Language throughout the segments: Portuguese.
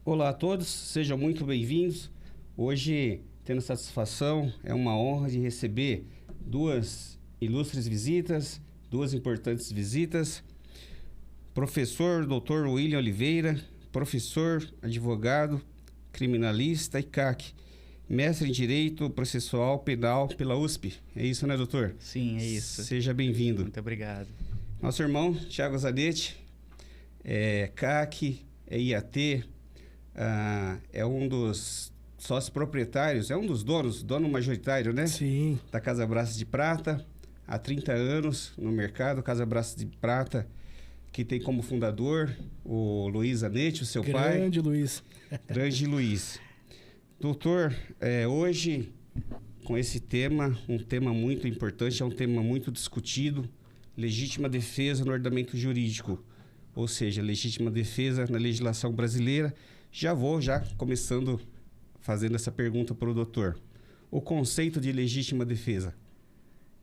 Olá a todos, sejam muito bem-vindos. Hoje, tendo satisfação, é uma honra de receber duas ilustres visitas, duas importantes visitas. Professor Dr. William Oliveira, professor, advogado, criminalista e CAC, mestre em Direito Processual Penal pela USP. É isso, né, doutor? Sim, é isso. Seja bem-vindo. Muito obrigado. Nosso irmão, Thiago Zanetti, é CAC, é IAT, é um dos sócios proprietários, é um dos dono majoritário, né? Sim. Da Casa Braços de Prata, há 30 anos no mercado, Casa Braços de Prata, que tem como fundador o Luiz Zanetti, o seu pai. Grande Luiz. Grande Luiz. Doutor, hoje, com esse tema, um tema muito importante, é um tema muito discutido, legítima defesa no ordenamento jurídico, ou seja, legítima defesa na legislação brasileira. Já começando fazendo essa pergunta para o doutor. O conceito de legítima defesa.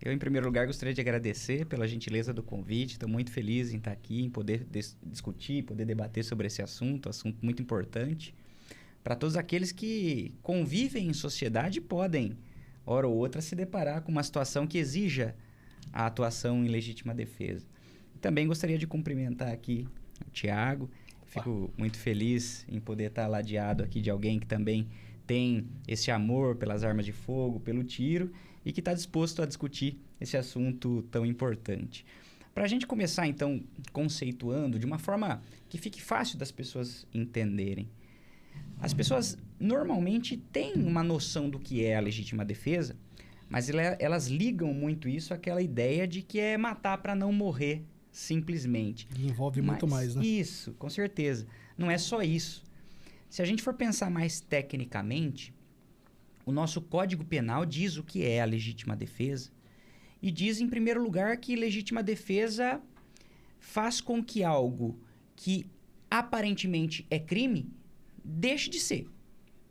Eu, em primeiro lugar, gostaria de agradecer pela gentileza do convite. Estou muito feliz em estar aqui, em poder discutir, poder debater sobre esse assunto muito importante. Para todos aqueles que convivem em sociedade e podem, hora ou outra, se deparar com uma situação que exija a atuação em legítima defesa. Também gostaria de cumprimentar aqui o Thiago. Fico muito feliz em poder estar ladeado aqui de alguém que também tem esse amor pelas armas de fogo, pelo tiro e que está disposto a discutir esse assunto tão importante. Para a gente começar, então, conceituando de uma forma que fique fácil das pessoas entenderem. As pessoas normalmente têm uma noção do que é a legítima defesa, mas elas ligam muito isso àquela ideia de que é matar para não morrer, simplesmente. E envolve muito mais, né? Isso, com certeza. Não é só isso. Se a gente for pensar mais tecnicamente, o nosso Código Penal diz o que é a legítima defesa e diz, em primeiro lugar, que legítima defesa faz com que algo que aparentemente é crime deixe de ser.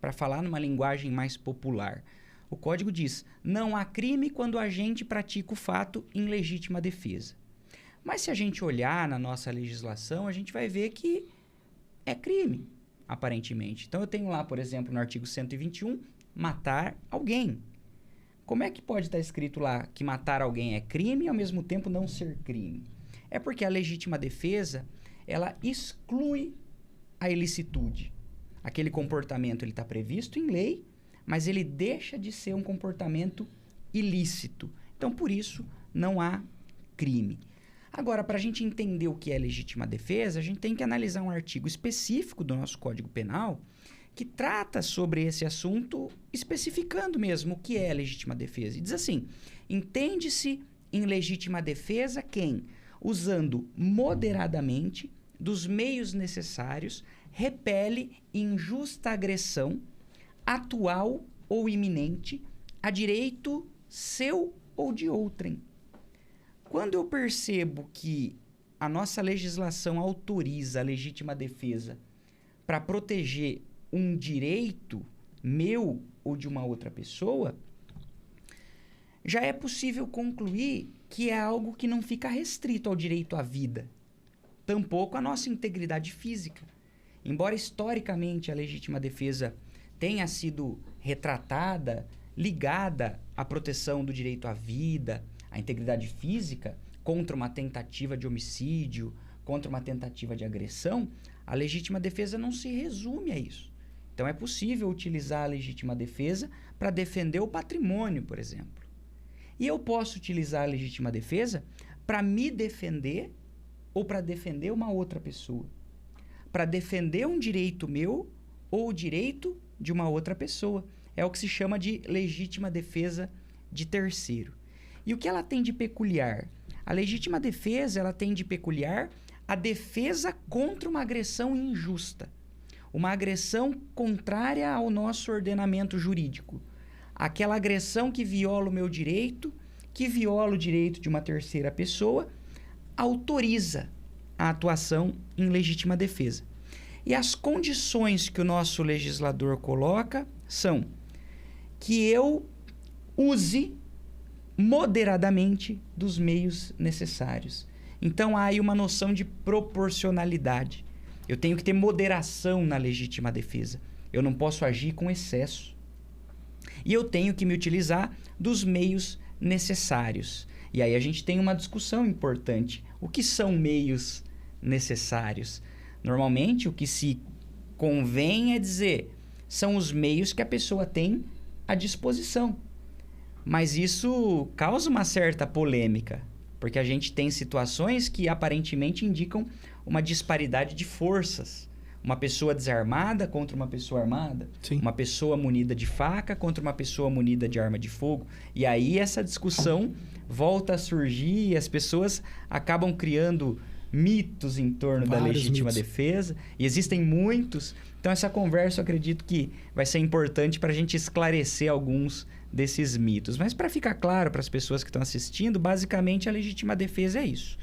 Para falar numa linguagem mais popular, o Código diz: não há crime quando o agente pratica o fato em legítima defesa. Mas se a gente olhar na nossa legislação, a gente vai ver que é crime, aparentemente. Então, eu tenho lá, por exemplo, no artigo 121, matar alguém. Como é que pode estar escrito lá que matar alguém é crime e, ao mesmo tempo, não ser crime? É porque a legítima defesa, ela exclui a ilicitude. Aquele comportamento está previsto em lei, mas ele deixa de ser um comportamento ilícito. Então, por isso, não há crime. Agora, para a gente entender o que é legítima defesa, a gente tem que analisar um artigo específico do nosso Código Penal que trata sobre esse assunto, especificando mesmo o que é legítima defesa. E diz assim: entende-se em legítima defesa quem, usando moderadamente dos meios necessários, repele injusta agressão, atual ou iminente, a direito seu ou de outrem. Quando eu percebo que a nossa legislação autoriza a legítima defesa para proteger um direito meu ou de uma outra pessoa, já é possível concluir que é algo que não fica restrito ao direito à vida, tampouco à nossa integridade física. Embora historicamente a legítima defesa tenha sido retratada, ligada à proteção do direito à vida, a integridade física, contra uma tentativa de homicídio, contra uma tentativa de agressão, a legítima defesa não se resume a isso. Então, é possível utilizar a legítima defesa para defender o patrimônio, por exemplo. E eu posso utilizar a legítima defesa para me defender ou para defender uma outra pessoa. Para defender um direito meu ou o direito de uma outra pessoa. É o que se chama de legítima defesa de terceiro. E o que ela tem de peculiar? A legítima defesa, ela tem de peculiar a defesa contra uma agressão injusta. Uma agressão contrária ao nosso ordenamento jurídico. Aquela agressão que viola o meu direito, que viola o direito de uma terceira pessoa, autoriza a atuação em legítima defesa. E as condições que o nosso legislador coloca são que eu use moderadamente dos meios necessários. Então, há aí uma noção de proporcionalidade. Eu tenho que ter moderação na legítima defesa. Eu não posso agir com excesso. E eu tenho que me utilizar dos meios necessários. E aí a gente tem uma discussão importante. O que são meios necessários? Normalmente, o que se convém é dizer, são os meios que a pessoa tem à disposição. Mas isso causa uma certa polêmica, porque a gente tem situações que aparentemente indicam uma disparidade de forças. Uma pessoa desarmada contra uma pessoa armada. Sim. Uma pessoa munida de faca contra uma pessoa munida de arma de fogo. E aí essa discussão volta a surgir e as pessoas acabam criando mitos em torno da Vários legítima mitos. defesa. E existem muitos. Então essa conversa eu acredito que vai ser importante para a gente esclarecer alguns desses mitos. Mas para ficar claro para as pessoas que estão assistindo, basicamente a legítima defesa é isso.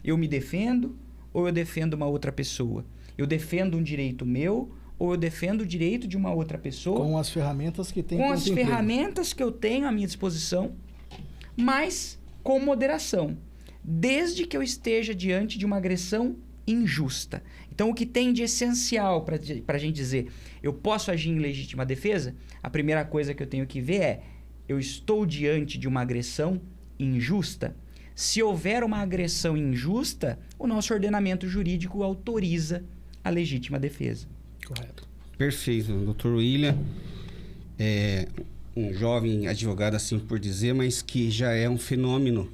Eu me defendo ou eu defendo uma outra pessoa? Eu defendo um direito meu ou eu defendo o direito de uma outra pessoa? Com as ferramentas que tem Com contra as o emprego. ferramentas que eu tenho à minha disposição, mas com moderação. Desde que eu esteja diante de uma agressão injusta. Então, o que tem de essencial para a gente dizer eu posso agir em legítima defesa? A primeira coisa que eu tenho que ver é eu estou diante de uma agressão injusta? Se houver uma agressão injusta, o nosso ordenamento jurídico autoriza a legítima defesa. Correto. Perfeito, doutor William. É um jovem advogado, assim por dizer, mas que já é um fenômeno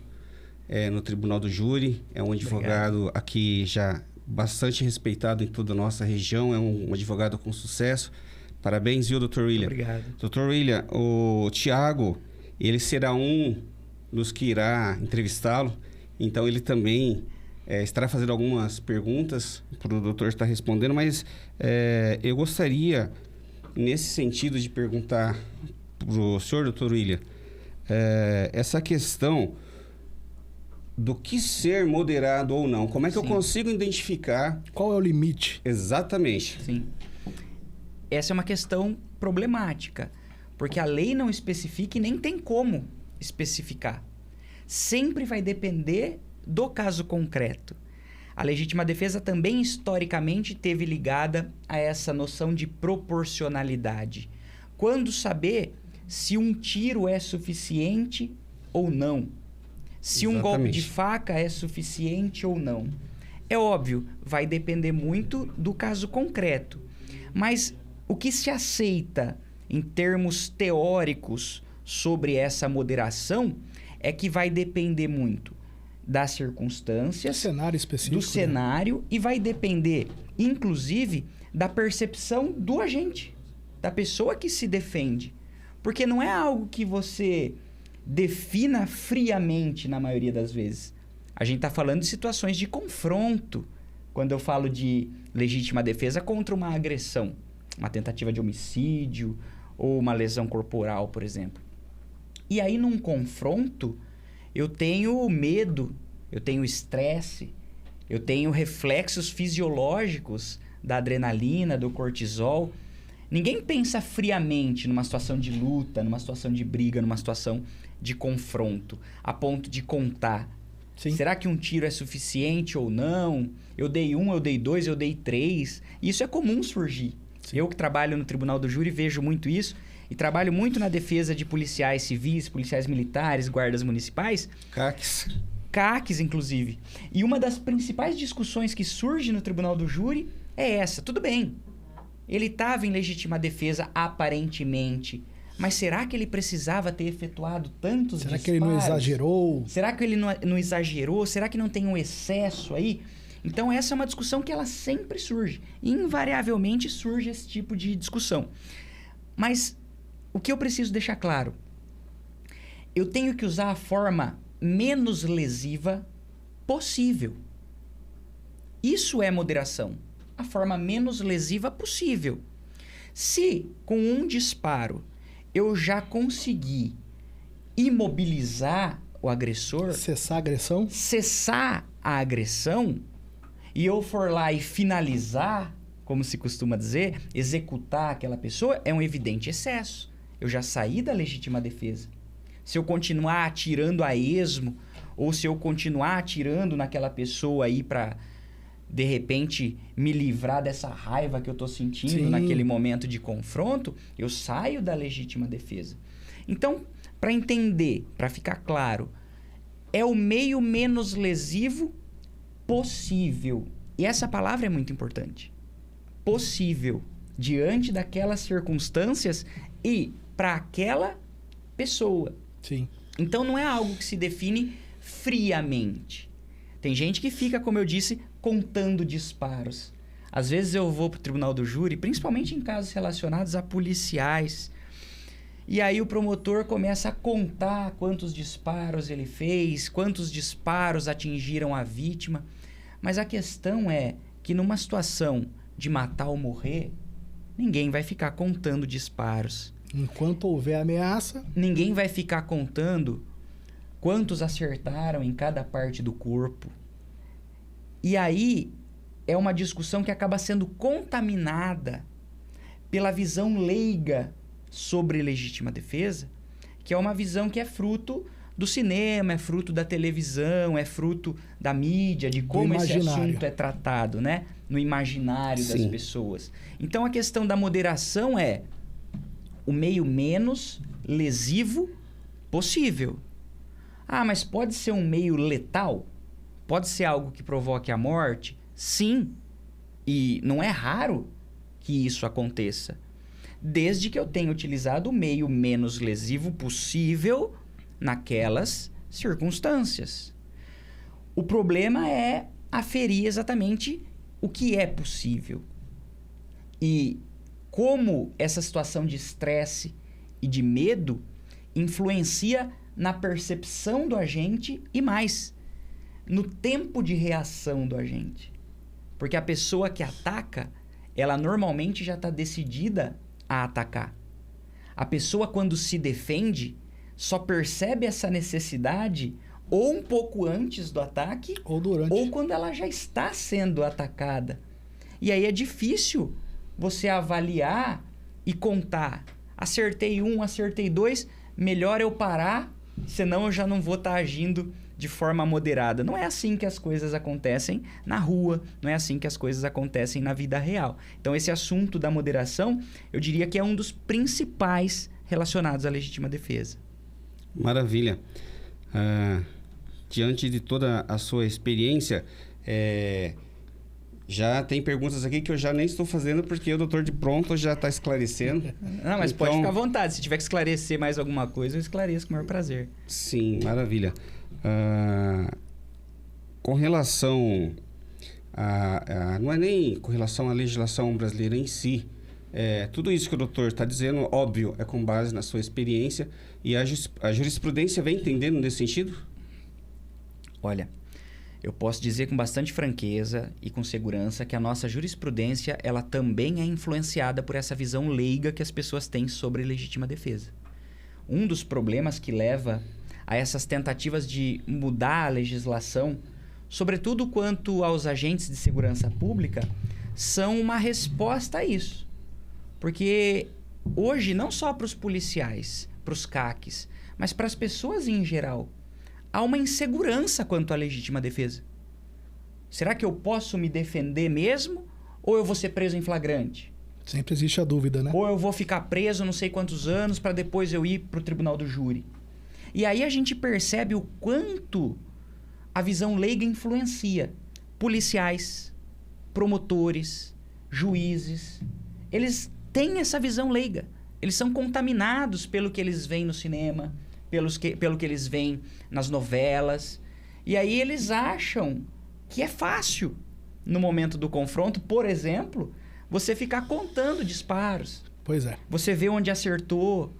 no Tribunal do Júri. É um advogado aqui já bastante respeitado em toda a nossa região. É um advogado com sucesso. Parabéns, viu, doutor William? Obrigado. Doutor William, o Tiago, ele será um dos que irá entrevistá-lo. Então, ele também estará fazendo algumas perguntas para o doutor estar respondendo, mas eu gostaria, nesse sentido, de perguntar para o senhor, doutor William, essa questão do que ser moderado ou não. Como é que eu Sim. consigo identificar? Qual é o limite? Exatamente. Sim. Essa é uma questão problemática, porque a lei não especifica e nem tem como especificar. Sempre vai depender do caso concreto. A legítima defesa também, historicamente, esteve ligada a essa noção de proporcionalidade. Quando saber se um tiro é suficiente ou não? Se um golpe de faca é suficiente ou não? É óbvio, vai depender muito do caso concreto. Mas o que se aceita em termos teóricos sobre essa moderação é que vai depender muito das circunstâncias, Cenário específico. do cenário e vai depender, inclusive, da percepção do agente, da pessoa que se defende. Porque não é algo que você defina friamente na maioria das vezes. A gente está falando de situações de confronto quando eu falo de legítima defesa contra uma agressão, uma tentativa de homicídio ou uma lesão corporal, por exemplo. E aí, num confronto, eu tenho medo, eu tenho estresse, eu tenho reflexos fisiológicos da adrenalina, do cortisol. Ninguém pensa friamente numa situação de luta, numa situação de briga, numa situação de confronto, a ponto de contar. Sim. Será que um tiro é suficiente ou não? Eu dei 1, eu dei 2, eu dei 3. Isso é comum surgir. Sim. Eu que trabalho no Tribunal do Júri vejo muito isso e trabalho muito na defesa de policiais civis, policiais militares, guardas municipais. CACs, inclusive. E uma das principais discussões que surge no Tribunal do Júri é essa. Tudo bem, ele estava em legítima defesa aparentemente, mas será que ele precisava ter efetuado tantos disparos? Será que ele não exagerou? Será que ele não exagerou? Será que não tem um excesso aí? Então, essa é uma discussão que ela sempre surge. Invariavelmente surge esse tipo de discussão. Mas o que eu preciso deixar claro? Eu tenho que usar a forma menos lesiva possível. Isso é moderação. A forma menos lesiva possível. Se, com um disparo, eu já consegui imobilizar o agressor, Cessar a agressão? cessar a agressão, e eu for lá e finalizar, como se costuma dizer, executar aquela pessoa, é um evidente excesso. Eu já saí da legítima defesa. Se eu continuar atirando a esmo, ou se eu continuar atirando naquela pessoa aí para de repente, me livrar dessa raiva que eu estou sentindo Sim. naquele momento de confronto, eu saio da legítima defesa. Então, para entender, para ficar claro, é o meio menos lesivo possível. E essa palavra é muito importante. Possível. Diante daquelas circunstâncias e para aquela pessoa. Sim. Então, não é algo que se define friamente. Tem gente que fica, como eu disse, contando disparos. Às vezes eu vou para o tribunal do júri, principalmente em casos relacionados a policiais. E aí o promotor começa a contar quantos disparos ele fez, quantos disparos atingiram a vítima. Mas a questão é que numa situação de matar ou morrer, ninguém vai ficar contando disparos. Enquanto houver ameaça... Ninguém vai ficar contando quantos acertaram em cada parte do corpo. E aí é uma discussão que acaba sendo contaminada pela visão leiga sobre legítima defesa, que é uma visão que é fruto do cinema, é fruto da televisão, é fruto da mídia, de como esse assunto é tratado, né? No imaginário das pessoas. Então a questão da moderação é o meio menos lesivo possível. Ah, mas pode ser um meio letal? Pode ser algo que provoque a morte? Sim. E não é raro que isso aconteça. Desde que eu tenha utilizado o meio menos lesivo possível naquelas circunstâncias. O problema é aferir exatamente o que é possível. E como essa situação de estresse e de medo influencia na percepção do agente e mais, no tempo de reação do agente. Porque a pessoa que ataca, ela normalmente já está decidida a atacar. A pessoa, quando se defende, só percebe essa necessidade ou um pouco antes do ataque ou durante, ou quando ela já está sendo atacada. E aí é difícil você avaliar e contar. Acertei 1, acertei 2, melhor eu parar, senão eu já não vou estar agindo de forma moderada. Não é assim que as coisas acontecem na rua, não é assim que as coisas acontecem na vida real. Então, esse assunto da moderação, eu diria que é um dos principais relacionados à legítima defesa. Maravilha. Diante de toda a sua experiência, já tem perguntas aqui que eu já nem estou fazendo porque o doutor de pronto já está esclarecendo. Não, mas pode ficar à vontade. Se tiver que esclarecer mais alguma coisa, eu esclareço com o maior prazer. Sim, maravilha. Com relação não é nem com relação à legislação brasileira em si, tudo isso que o doutor está dizendo, óbvio, é com base na sua experiência e a jurisprudência vem entendendo nesse sentido? Olha, eu posso dizer com bastante franqueza e com segurança que a nossa jurisprudência ela também é influenciada por essa visão leiga que as pessoas têm sobre legítima defesa. Um dos problemas que leva a essas tentativas de mudar a legislação, sobretudo quanto aos agentes de segurança pública, são uma resposta a isso. Porque hoje, não só para os policiais, para os CACs, mas para as pessoas em geral, há uma insegurança quanto à legítima defesa. Será que eu posso me defender mesmo? Ou eu vou ser preso em flagrante? Sempre existe a dúvida, né? Ou eu vou ficar preso não sei quantos anos para depois eu ir para o tribunal do júri? E aí a gente percebe o quanto a visão leiga influencia. Policiais, promotores, juízes, eles têm essa visão leiga. Eles são contaminados pelo que eles veem no cinema, pelo que eles veem nas novelas. E aí eles acham que é fácil, no momento do confronto, por exemplo, você ficar contando disparos. Pois é. Você vê onde acertou.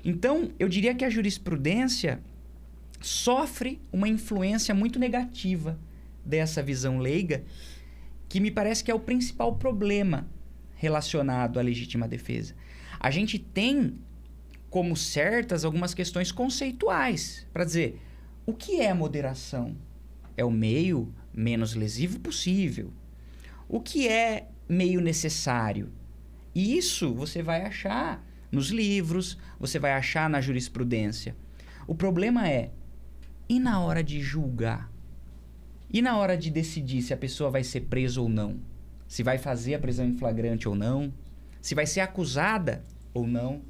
Então, eu diria que a jurisprudência sofre uma influência muito negativa dessa visão leiga, que me parece que é o principal problema relacionado à legítima defesa. A gente tem como certas algumas questões conceituais para dizer o que é moderação? É o meio menos lesivo possível. O que é meio necessário? E isso você vai achar nos livros, você vai achar na jurisprudência. O problema é, e na hora de julgar? E na hora de decidir se a pessoa vai ser presa ou não? Se vai fazer a prisão em flagrante ou não? Se vai ser acusada ou não?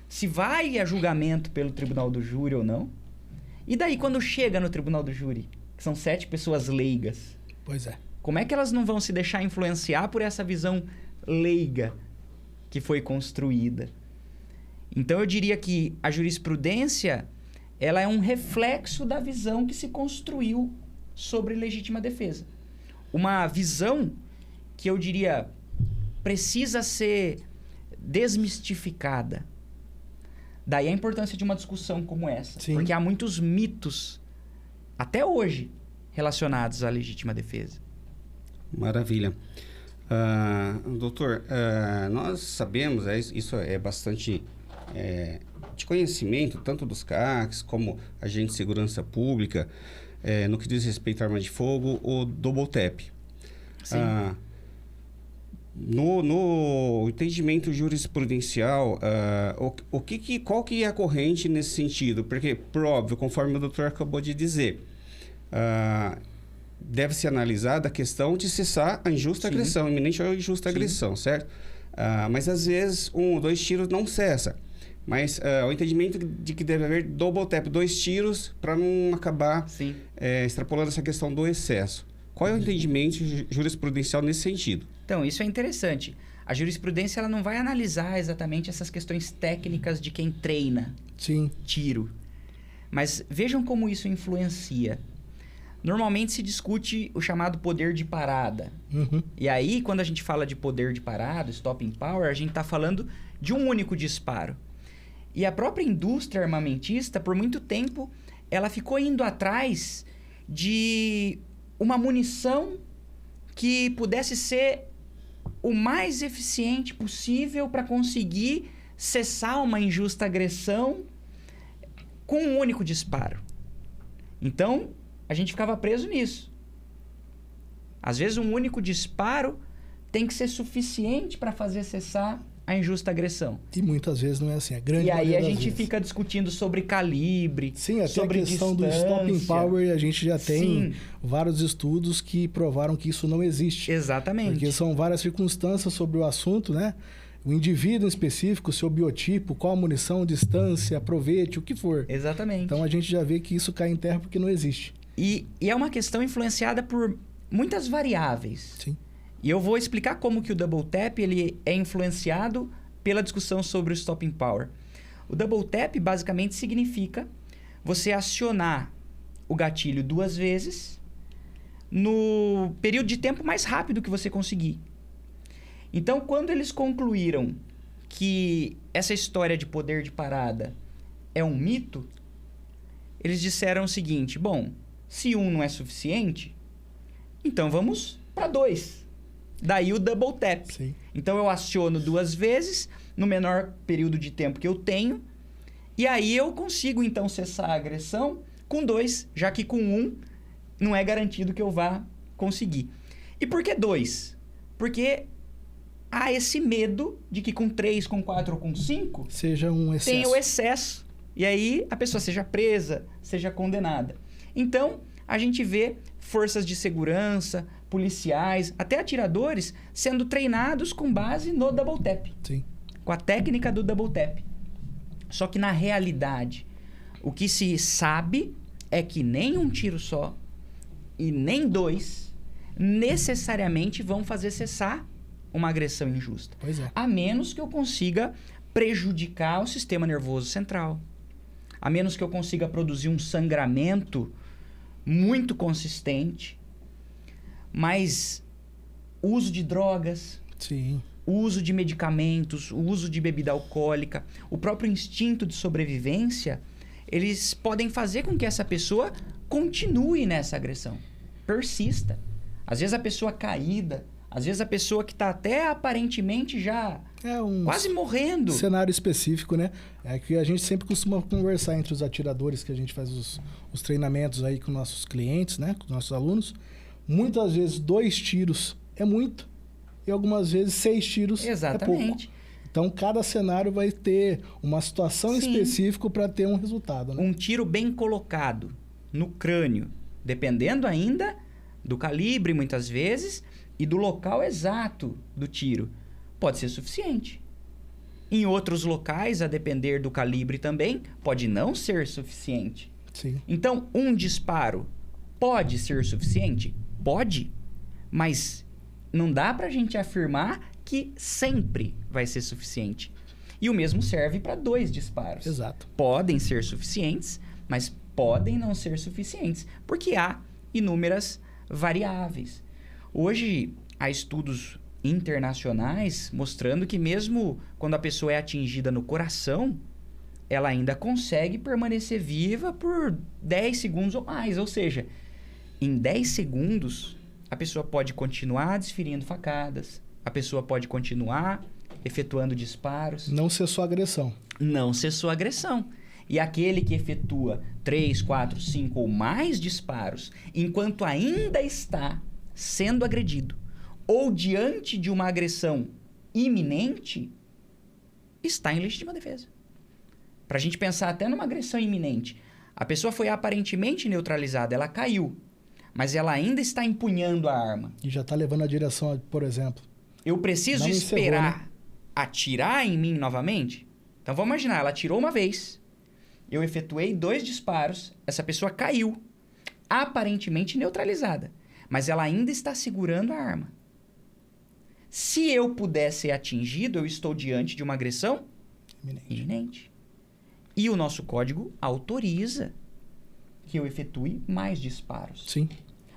Se vai a julgamento pelo tribunal do júri ou não? E daí quando chega no tribunal do júri, que são 7 pessoas leigas, Pois é. como é que elas não vão se deixar influenciar por essa visão leiga que foi construída? Então eu diria que a jurisprudência, ela é um reflexo da visão que se construiu sobre legítima defesa. Uma visão que eu diria precisa ser desmistificada. Daí a importância de uma discussão como essa. Sim. Porque há muitos mitos, até hoje, relacionados à legítima defesa. Maravilha. Doutor, nós sabemos, isso é bastante de conhecimento, tanto dos CACs como agentes de segurança pública, no que diz respeito à arma de fogo, o double tap. Sim. No entendimento jurisprudencial, qual que é a corrente nesse sentido? Porque, por óbvio, conforme o doutor acabou de dizer, deve-se analisar a questão de cessar a injusta Sim. agressão, iminente ou injusta Sim. agressão, certo? Mas, às vezes, 1 ou 2 tiros não cessa. Mas o entendimento de que deve haver double tap, 2 tiros, para não acabar Sim. extrapolando essa questão do excesso. Qual é o entendimento jurisprudencial nesse sentido? Então, isso é interessante. A jurisprudência ela não vai analisar exatamente essas questões técnicas de quem treina Sim. tiro. Mas vejam como isso influencia. Normalmente se discute o chamado poder de parada. Uhum. E aí, quando a gente fala de poder de parada, stopping power, a gente está falando de um único disparo. E a própria indústria armamentista, por muito tempo, ela ficou indo atrás de uma munição que pudesse ser o mais eficiente possível para conseguir cessar uma injusta agressão com um único disparo. Então, a gente ficava preso nisso. Às vezes, um único disparo tem que ser suficiente para fazer cessar a injusta agressão. E muitas vezes não é assim. A grande E aí maioria a das gente vezes. fica discutindo sobre calibre, Sim, até sobre a questão distância. do stopping power, a gente já tem Sim. vários estudos que provaram que isso não existe. Exatamente. Porque são várias circunstâncias sobre o assunto, né? O indivíduo em específico, seu biotipo, qual a munição, distância, provete, o que for. Exatamente. Então a gente já vê que isso cai em terra porque não existe. E é uma questão influenciada por muitas variáveis. Sim. E eu vou explicar como que o double tap ele é influenciado pela discussão sobre o stopping power. O double tap basicamente significa você acionar o gatilho 2 vezes no período de tempo mais rápido que você conseguir. Então, quando eles concluíram que essa história de poder de parada é um mito, eles disseram o seguinte: bom, se 1 não é suficiente, então vamos para 2. Daí o double tap. Sim. Então eu aciono 2 vezes no menor período de tempo que eu tenho, e aí eu consigo então cessar a agressão com 2, já que com 1 não é garantido que eu vá conseguir. E por que 2? Porque há esse medo de que com 3, com 4 ou com 5 Seja um excesso. tem o excesso. E aí a pessoa seja presa, seja condenada. Então, a gente vê forças de segurança, policiais, até atiradores sendo treinados com base no double tap. Sim. Com a técnica do double tap. Só que na realidade, o que se sabe é que nem um tiro só e nem 2 necessariamente vão fazer cessar uma agressão injusta. Pois é. A menos que eu consiga prejudicar o sistema nervoso central. A menos que eu consiga produzir um sangramento muito consistente. Mas o uso de drogas, Sim. o uso de medicamentos, o uso de bebida alcoólica, o próprio instinto de sobrevivência, eles podem fazer com que essa pessoa continue nessa agressão, persista. Às vezes a pessoa caída, às vezes a pessoa que está até aparentemente já É um quase morrendo. cenário específico, né? É que a gente sempre costuma conversar entre os atiradores que a gente faz os treinamentos aí com nossos clientes, né? Com nossos alunos. Muitas vezes 2 tiros é muito e algumas vezes 6 tiros é pouco. Exatamente. Então, cada cenário vai ter uma situação Sim. específica para ter um resultado, né? Um tiro bem colocado no crânio, dependendo ainda do calibre, muitas vezes, e do local exato do tiro. Pode ser suficiente. Em outros locais, a depender do calibre também, pode não ser suficiente. Sim. Então, um disparo pode ser suficiente? Pode. Mas não dá pra gente afirmar que sempre vai ser suficiente. E o mesmo serve para 2 disparos. Exato. Podem ser suficientes, mas podem não ser suficientes, porque há inúmeras variáveis. Hoje, há estudos internacionais mostrando que mesmo quando a pessoa é atingida no coração, ela ainda consegue permanecer viva por 10 segundos ou mais. Ou seja, em 10 segundos, a pessoa pode continuar desferindo facadas, a pessoa pode continuar efetuando disparos. Não cessou a agressão. Não cessou a agressão. E aquele que efetua 3, 4, 5 ou mais disparos, enquanto ainda está sendo agredido, ou diante de uma agressão iminente, está em legítima defesa. Para a gente pensar até numa agressão iminente, a pessoa foi aparentemente neutralizada, ela caiu, mas ela ainda está empunhando a arma. E já está levando a direção, por exemplo. Eu preciso Não encerrou, esperar né? atirar em mim novamente? Então vamos imaginar, ela atirou uma vez, eu efetuei 2 disparos, essa pessoa caiu, aparentemente neutralizada, mas ela ainda está segurando a arma. Se eu puder ser atingido, eu estou diante de uma agressão iminente. E o nosso código autoriza que eu efetue mais disparos. Sim.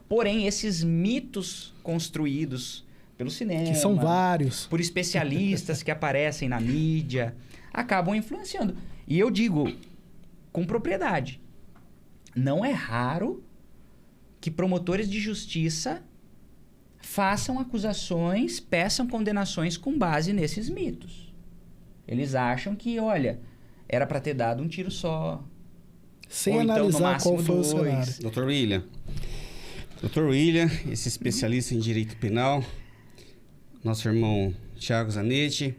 Porém, esses mitos construídos pelo cinema, Que são vários. por especialistas que aparecem na mídia, acabam influenciando. E eu digo com propriedade, não é raro que promotores de justiça façam acusações, peçam condenações com base nesses mitos. Eles acham que, olha, era para ter dado um tiro só. Sem ou então, no analisar máximo, qual foi o 2. cenário. Dr. William, esse especialista em direito penal, nosso irmão Thiago Zanetti,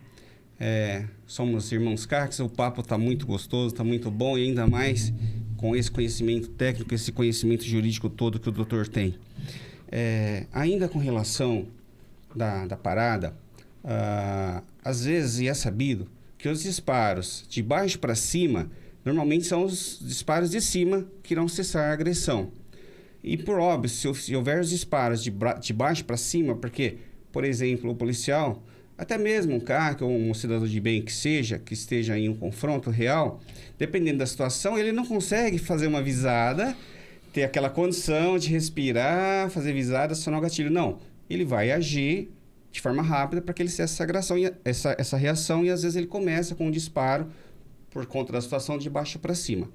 somos irmãos Carques, o papo está muito gostoso, está muito bom, e ainda mais com esse conhecimento técnico, esse conhecimento jurídico todo que o doutor tem. Ainda com relação da parada, às vezes, e é sabido, que os disparos de baixo para cima, normalmente são os disparos de cima que irão cessar a agressão. E por óbvio, se houver os disparos de baixo para cima, porque, por exemplo, o policial, até mesmo um CAC ou um cidadão de bem que esteja em um confronto real, dependendo da situação, ele não consegue fazer uma visada, ter aquela condição de respirar, fazer visada, acionar o gatilho. Não, ele vai agir de forma rápida para que ele cesse essa reação, e às vezes ele começa com um disparo por conta da situação de baixo para cima.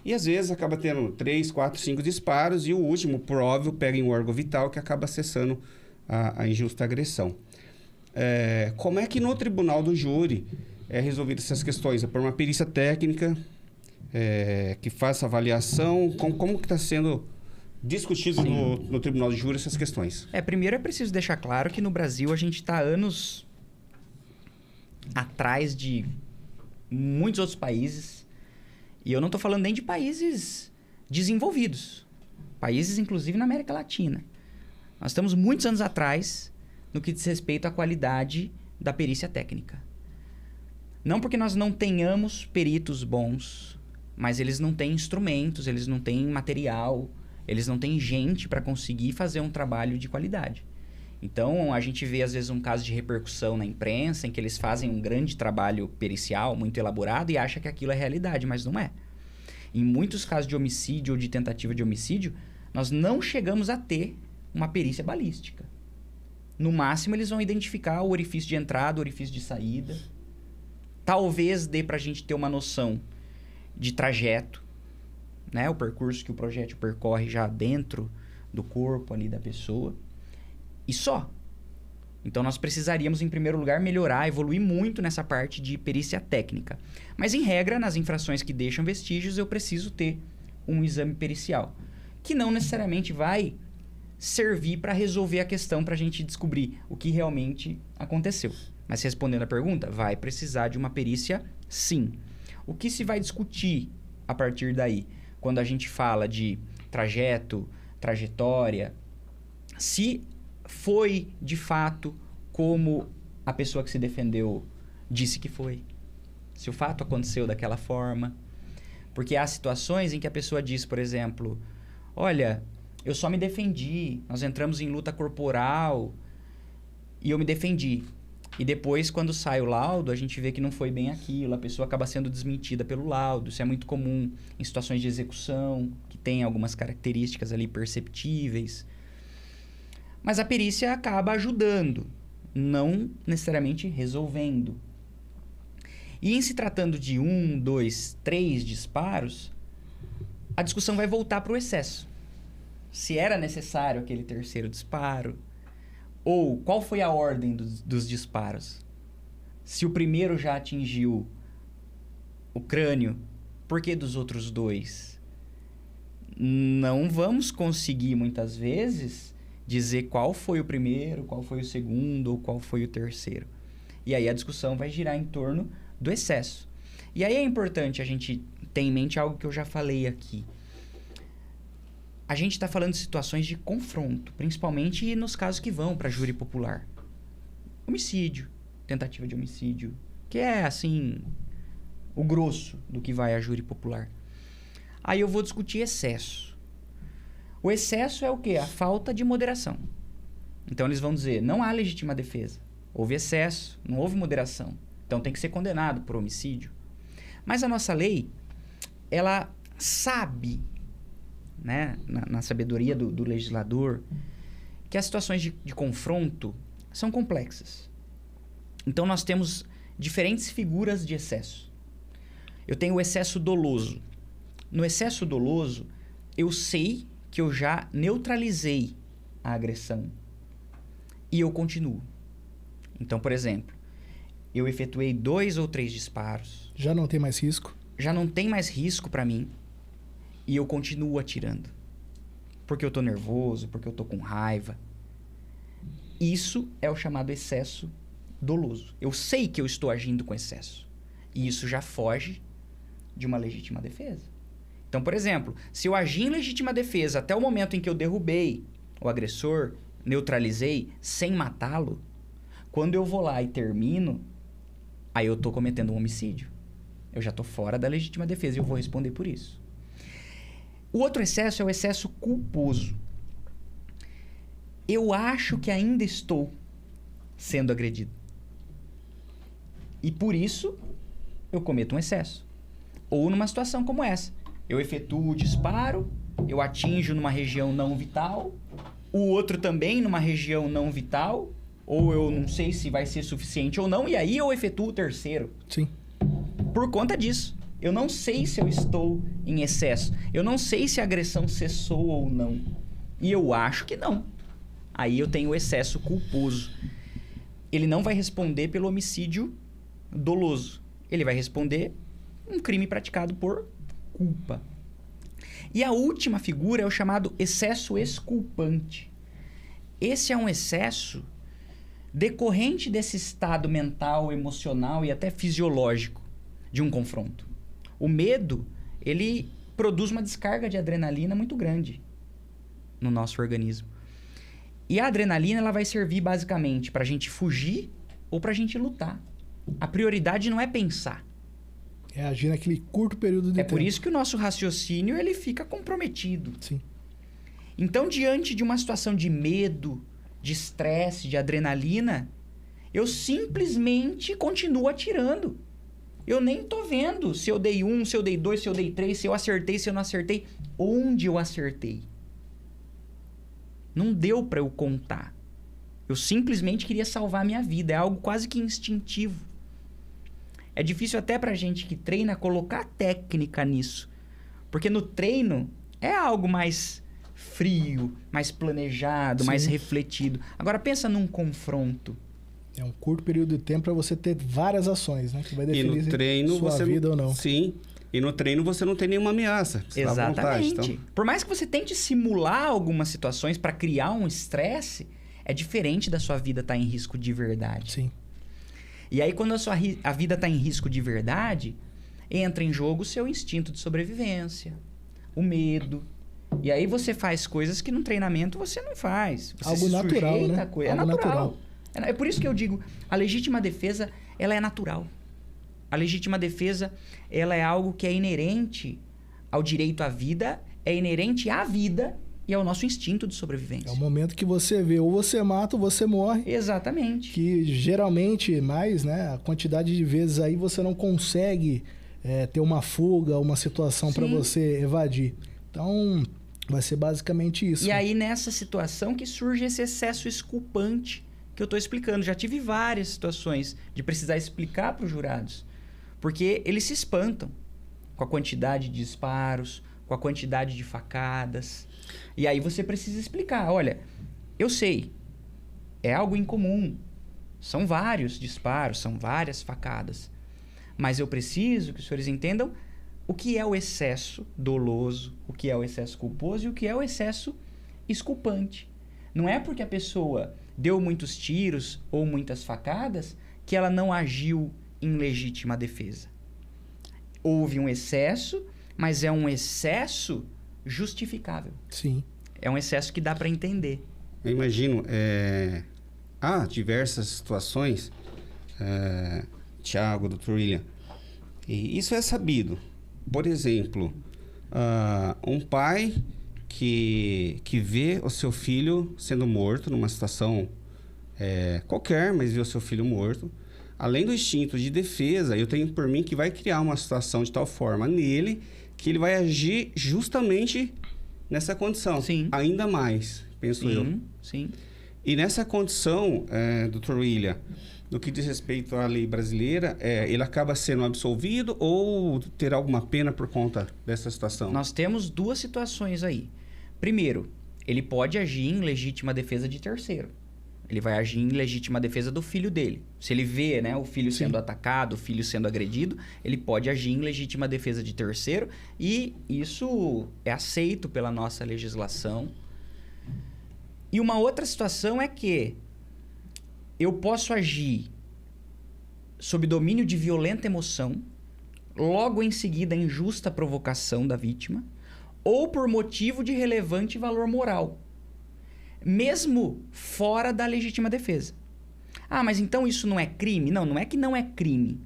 E às vezes acaba tendo 3, 4, 5 disparos, e o último, por óbvio, pega em um órgão vital que acaba cessando a injusta agressão. Como é que no tribunal do júri é resolvido essas questões? É por uma perícia técnica que faça avaliação? Como que está sendo discutido no tribunal do júri essas questões? Primeiro é preciso deixar claro que no Brasil a gente está anos atrás de muitos outros países. E eu não estou falando nem de países desenvolvidos. Países, inclusive, na América Latina. Nós estamos muitos anos atrás no que diz respeito à qualidade da perícia técnica. Não porque nós não tenhamos peritos bons, mas eles não têm instrumentos, eles não têm material, eles não têm gente para conseguir fazer um trabalho de qualidade. Então, a gente vê, às vezes, um caso de repercussão na imprensa, em que eles fazem um grande trabalho pericial, muito elaborado, e acha que aquilo é realidade, mas não é. Em muitos casos de homicídio ou de tentativa de homicídio, nós não chegamos a ter uma perícia balística. No máximo, eles vão identificar o orifício de entrada, o orifício de saída. Talvez dê para a gente ter uma noção de trajeto, né? O percurso que o projétil percorre já dentro do corpo ali da pessoa. E só. Então, nós precisaríamos, em primeiro lugar, melhorar, evoluir muito nessa parte de perícia técnica. Mas, em regra, nas infrações que deixam vestígios, eu preciso ter um exame pericial, que não necessariamente vai servir para resolver a questão, para a gente descobrir o que realmente aconteceu. Mas, respondendo a pergunta, vai precisar de uma perícia, sim. O que se vai discutir a partir daí? Quando a gente fala de trajeto, trajetória, se foi, de fato, como a pessoa que se defendeu disse que foi. Se o fato aconteceu daquela forma. Porque há situações em que a pessoa diz, por exemplo, olha, eu só me defendi, nós entramos em luta corporal e eu me defendi. E depois, quando sai o laudo, a gente vê que não foi bem aquilo, a pessoa acaba sendo desmentida pelo laudo. Isso é muito comum em situações de execução, que tem algumas características ali perceptíveis. Mas a perícia acaba ajudando, não necessariamente resolvendo. E em se tratando de 1, 2, 3 disparos, a discussão vai voltar para o excesso. Se era necessário aquele terceiro disparo, ou qual foi a ordem dos disparos. Se o primeiro já atingiu o crânio, por que dos outros 2? Não vamos conseguir, muitas vezes, dizer qual foi o primeiro, qual foi o segundo ou qual foi o terceiro. E aí a discussão vai girar em torno do excesso. E aí é importante a gente ter em mente algo que eu já falei aqui. A gente está falando de situações de confronto, principalmente nos casos que vão para júri popular. Homicídio, tentativa de homicídio, que é, assim, o grosso do que vai a júri popular. Aí eu vou discutir excesso. O excesso é o quê? A falta de moderação. Então eles vão dizer, não há legítima defesa. Houve excesso, não houve moderação. Então tem que ser condenado por homicídio. Mas a nossa lei, ela sabe, né, na sabedoria do legislador, que as situações de confronto são complexas. Então nós temos diferentes figuras de excesso. Eu tenho o excesso doloso. No excesso doloso, eu sei que eu já neutralizei a agressão e eu continuo. Então, por exemplo, eu efetuei 2 ou 3 disparos. Já não tem mais risco? Já não tem mais risco para mim. E eu continuo atirando. Porque eu tô nervoso, porque eu tô com raiva. Isso é o chamado excesso doloso. Eu sei que eu estou agindo com excesso. E isso já foge de uma legítima defesa. Então, por exemplo, se eu agi em legítima defesa até o momento em que eu derrubei o agressor, neutralizei, sem matá-lo, quando eu vou lá e termino, aí eu tô cometendo um homicídio. Eu já tô fora da legítima defesa e eu vou responder por isso. O outro excesso é o excesso culposo. Eu acho que ainda estou sendo agredido. E por isso, eu cometo um excesso. Ou numa situação como essa. Eu efetuo o disparo, eu atinjo numa região não vital, o outro também numa região não vital, ou eu não sei se vai ser suficiente ou não, e aí eu efetuo o terceiro. Sim. Por conta disso. Eu não sei se eu estou em excesso. Eu não sei se a agressão cessou ou não. E eu acho que não. Aí eu tenho o excesso culposo. Ele não vai responder pelo homicídio doloso. Ele vai responder um crime praticado por culpa. E a última figura é o chamado excesso exculpante. Esse é um excesso decorrente desse estado mental, emocional e até fisiológico de um confronto. O medo, ele produz uma descarga de adrenalina muito grande no nosso organismo. E a adrenalina, ela vai servir basicamente para a gente fugir ou para a gente lutar. A prioridade não é pensar. É agir naquele curto período de tempo. É por isso que o nosso raciocínio, ele fica comprometido. Sim. Então, diante de uma situação de medo, de estresse, de adrenalina, eu simplesmente continuo atirando. Eu nem tô vendo se eu dei 1, se eu dei 2, se eu dei 3, se eu acertei, se eu não acertei. Onde eu acertei? Não deu para eu contar. Eu simplesmente queria salvar a minha vida. É algo quase que instintivo. É difícil até pra gente que treina colocar técnica nisso. Porque no treino é algo mais frio, mais planejado, Sim. mais refletido. Agora pensa num confronto. É um curto período de tempo para você ter várias ações, né? Que vai definir E no treino sua você vida ou não. Sim. E no treino você não tem nenhuma ameaça. Você tá à vontade, Exatamente. então. Por mais que você tente simular algumas situações para criar um estresse, é diferente da sua vida estar em risco de verdade. Sim. E aí, quando a vida está em risco de verdade, entra em jogo o seu instinto de sobrevivência, o medo. E aí você faz coisas que no treinamento você não faz. Você Algo se natural, sujeita né? a coisa. É Algo natural. natural. É por isso que eu digo, a legítima defesa, ela é natural. A legítima defesa, ela é algo que é inerente ao direito à vida, é inerente à vida e ao nosso instinto de sobrevivência. É o momento que você vê, ou você mata ou você morre. Exatamente. Que geralmente, mais, né? A quantidade de vezes aí você não consegue ter uma fuga, uma situação para Sim. você evadir. Então, vai ser basicamente isso. E aí, nessa situação que surge esse excesso exculpante que eu estou explicando. Já tive várias situações de precisar explicar para os jurados. Porque eles se espantam com a quantidade de disparos, com a quantidade de facadas. E aí você precisa explicar. Olha, eu sei, é algo incomum. São vários disparos, são várias facadas. Mas eu preciso que os senhores entendam o que é o excesso doloso, o que é o excesso culposo e o que é o excesso exculpante. Não é porque a pessoa deu muitos tiros ou muitas facadas que ela não agiu em legítima defesa. Houve um excesso, mas é um excesso justificável. Sim. É um excesso que dá para entender. Eu imagino, há diversas situações, Tiago, Dr. William, e isso é sabido. Por exemplo, um pai que vê o seu filho sendo morto numa situação qualquer, mas vê o seu filho morto. Além do instinto de defesa, eu tenho por mim que vai criar uma situação de tal forma nele que ele vai agir justamente nessa condição. Sim. Ainda mais, penso eu. Sim. E nessa condição, Dr. William, no que diz respeito à lei brasileira, ele acaba sendo absolvido ou terá alguma pena por conta dessa situação? Nós temos duas situações aí. Primeiro, ele pode agir em legítima defesa de terceiro. Ele vai agir em legítima defesa do filho dele. Se ele vê, né, o filho sendo atacado, o filho sendo agredido, ele pode agir em legítima defesa de terceiro e isso é aceito pela nossa legislação. E uma outra situação é que eu posso agir sob domínio de violenta emoção, logo em seguida injusta provocação da vítima, ou por motivo de relevante valor moral, mesmo fora da legítima defesa. Ah, mas então isso não é crime? Não, não é que não é crime,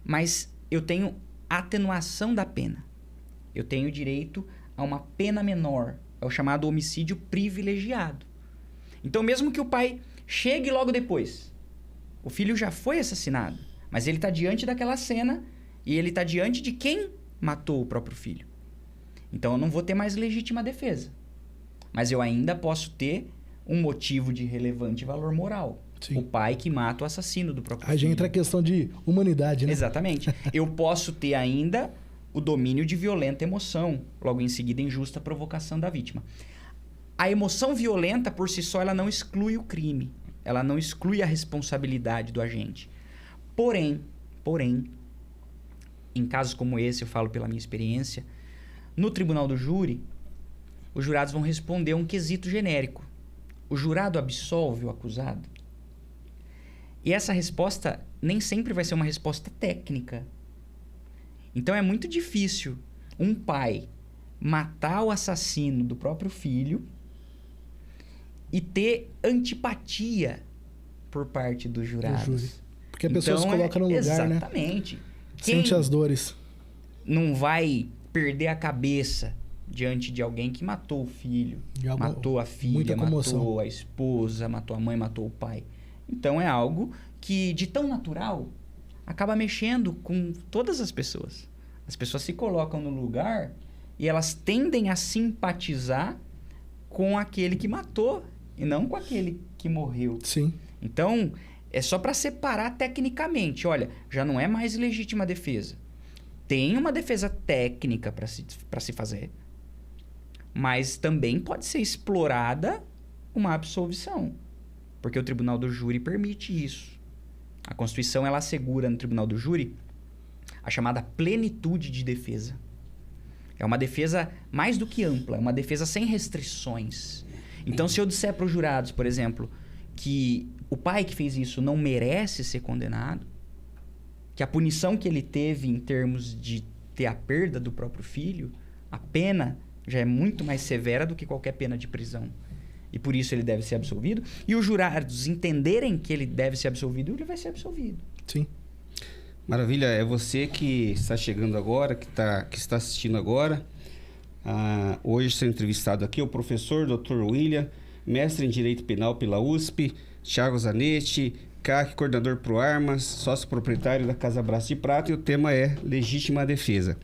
mas eu tenho atenuação da pena. Eu tenho direito a uma pena menor, é o chamado homicídio privilegiado. Então, mesmo que o pai chegue logo depois, o filho já foi assassinado, mas ele está diante daquela cena e ele está diante de quem matou o próprio filho. Então, eu não vou ter mais legítima defesa. Mas eu ainda posso ter um motivo de relevante valor moral. Sim. O pai que mata o assassino do próprio Aí já filho. entra a questão de humanidade, né? Exatamente. Eu posso ter ainda o domínio de violenta emoção, logo em seguida injusta provocação da vítima. A emoção violenta, por si só, ela não exclui o crime. Ela não exclui a responsabilidade do agente. Porém, em casos como esse, eu falo pela minha experiência, no tribunal do júri, os jurados vão responder um quesito genérico. O jurado absolve o acusado? E essa resposta nem sempre vai ser uma resposta técnica. Então é muito difícil um pai matar o assassino do próprio filho e ter antipatia por parte dos jurados. Do júri. Porque a pessoa se coloca no lugar, exatamente. né? Quem Sente as dores. não vai perder a cabeça diante de alguém que matou o filho, matou a filha, matou a esposa, matou a mãe, matou o pai. Então é algo que, de tão natural, acaba mexendo com todas as pessoas. As pessoas se colocam no lugar e elas tendem a simpatizar com aquele que matou e não com aquele que morreu. Sim. Então, é só para separar tecnicamente. Olha, já não é mais legítima defesa. Tem uma defesa técnica para se fazer, mas também pode ser explorada uma absolvição, porque o tribunal do júri permite isso. A Constituição ela assegura no tribunal do júri a chamada plenitude de defesa. É uma defesa mais do que ampla, é uma defesa sem restrições. Então, se eu disser para os jurados, por exemplo, que o pai que fez isso não merece ser condenado, que a punição que ele teve em termos de ter a perda do próprio filho, a pena Já é muito mais severa do que qualquer pena de prisão. E por isso ele deve ser absolvido. E os jurados entenderem que ele deve ser absolvido, ele vai ser absolvido. Sim. Maravilha. É você que está chegando agora, que está assistindo agora. Hoje sou entrevistado aqui o professor Dr. William, mestre em Direito Penal pela USP, Thiago Zanetti, CAC, coordenador Pro Armas, sócio proprietário da Casa Braço de Prata, e o tema é legítima defesa.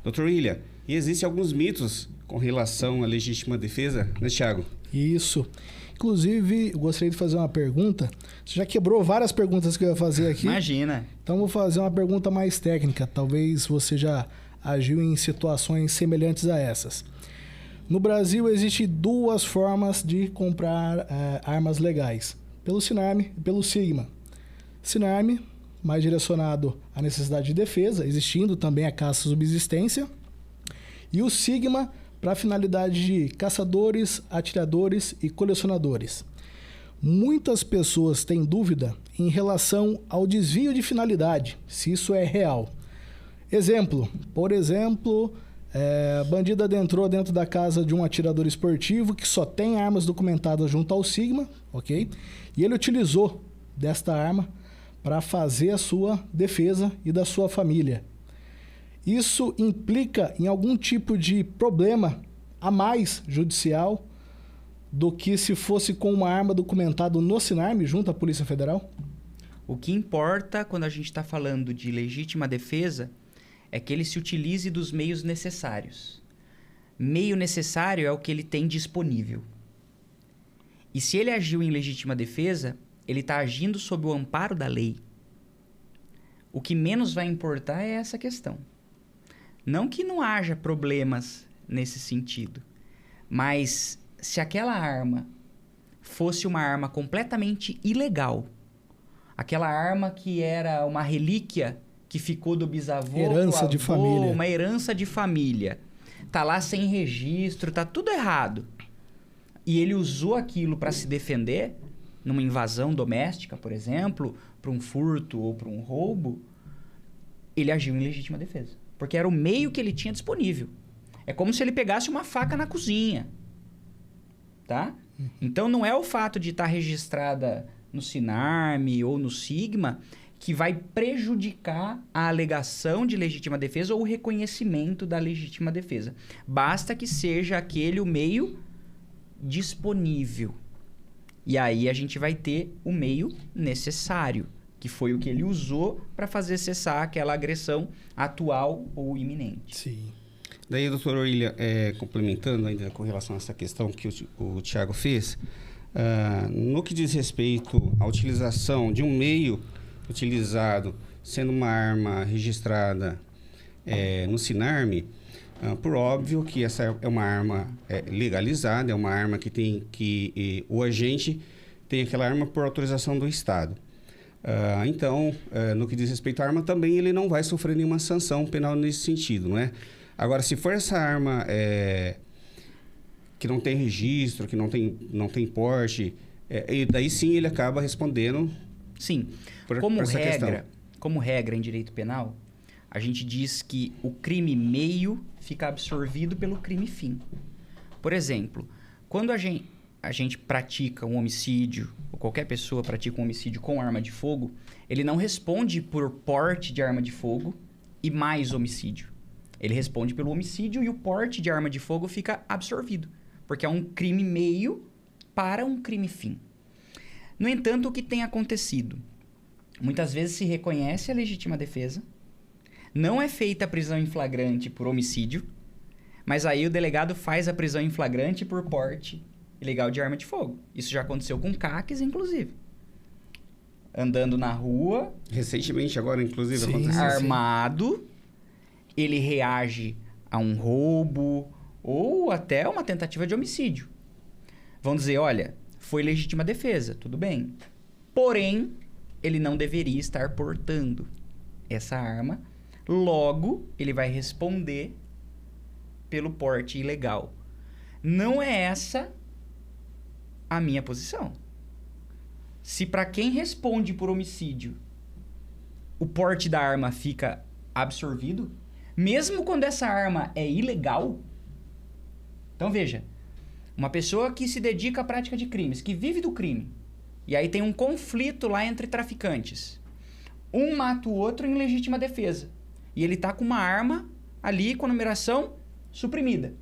Dr. William, e existem alguns mitos com relação à legítima defesa, né, Thiago? Isso. Inclusive, eu gostaria de fazer uma pergunta. Você já quebrou várias perguntas que eu ia fazer aqui. Imagina. Então, vou fazer uma pergunta mais técnica. Talvez você já agiu em situações semelhantes a essas. No Brasil, existem duas formas de comprar armas legais. Pelo Sinarme e pelo Sigma. Sinarme, mais direcionado à necessidade de defesa, existindo também a caça-subsistência. E o Sigma, para a finalidade de caçadores, atiradores e colecionadores. Muitas pessoas têm dúvida em relação ao desvio de finalidade, se isso é real. Por exemplo, bandido adentrou dentro da casa de um atirador esportivo que só tem armas documentadas junto ao Sigma, ok? E ele utilizou desta arma para fazer a sua defesa e da sua família. Isso implica em algum tipo de problema a mais judicial do que se fosse com uma arma documentada no Sinarme junto à Polícia Federal? O que importa quando a gente está falando de legítima defesa é que ele se utilize dos meios necessários. Meio necessário é o que ele tem disponível. E se ele agiu em legítima defesa, ele está agindo sob o amparo da lei. O que menos vai importar é essa questão. Não que não haja problemas nesse sentido, mas se aquela arma fosse uma arma completamente ilegal, aquela arma que era uma relíquia que ficou do bisavô, herança avô, de família, uma herança de família, tá lá sem registro, tá tudo errado, e ele usou aquilo para se defender numa invasão doméstica, por exemplo, para um furto ou para um roubo, ele agiu em legítima defesa. Porque era o meio que ele tinha disponível. É como se ele pegasse uma faca na cozinha. Tá? Então, não é o fato de estar registrada no Sinarme ou no Sigma que vai prejudicar a alegação de legítima defesa ou o reconhecimento da legítima defesa. Basta que seja aquele o meio disponível. E aí a gente vai ter o meio necessário, que foi o que ele usou para fazer cessar aquela agressão atual ou iminente. Sim. Daí, doutor William, complementando ainda com relação a essa questão que o Thiago fez, no que diz respeito à utilização de um meio utilizado, sendo uma arma registrada no Sinarme, por óbvio que essa é uma arma legalizada, é uma arma que tem que o agente tem aquela arma por autorização do Estado. Então, no que diz respeito à arma, também ele não vai sofrer nenhuma sanção penal nesse sentido, não é? Agora, se for essa arma que não tem registro, que não tem porte, e daí sim ele acaba respondendo. Sim. Por essa questão. Como regra em direito penal, a gente diz que o crime meio fica absorvido pelo crime fim. Por exemplo, quando a gente pratica um homicídio, ou qualquer pessoa pratica um homicídio com arma de fogo, ele não responde por porte de arma de fogo e mais homicídio. Ele responde pelo homicídio e o porte de arma de fogo fica absorvido, porque é um crime meio para um crime fim. No entanto, o que tem acontecido? Muitas vezes se reconhece a legítima defesa, não é feita a prisão em flagrante por homicídio, mas aí o delegado faz a prisão em flagrante por porte ilegal de arma de fogo. Isso já aconteceu com CACs, inclusive. Andando na rua... Recentemente, agora, inclusive, sim, aconteceu. Armado, ele reage a um roubo ou até uma tentativa de homicídio. Vão dizer, olha, foi legítima defesa, tudo bem. Porém, ele não deveria estar portando essa arma. Logo, ele vai responder pelo porte ilegal. Não é essa a minha posição. Se para quem responde por homicídio o porte da arma fica absorvido, mesmo quando essa arma é ilegal, Então, veja, uma pessoa que se dedica à prática de crimes, que vive do crime, e aí tem um conflito lá entre traficantes. Um mata o outro em legítima defesa. E ele está com uma arma ali com a numeração suprimida.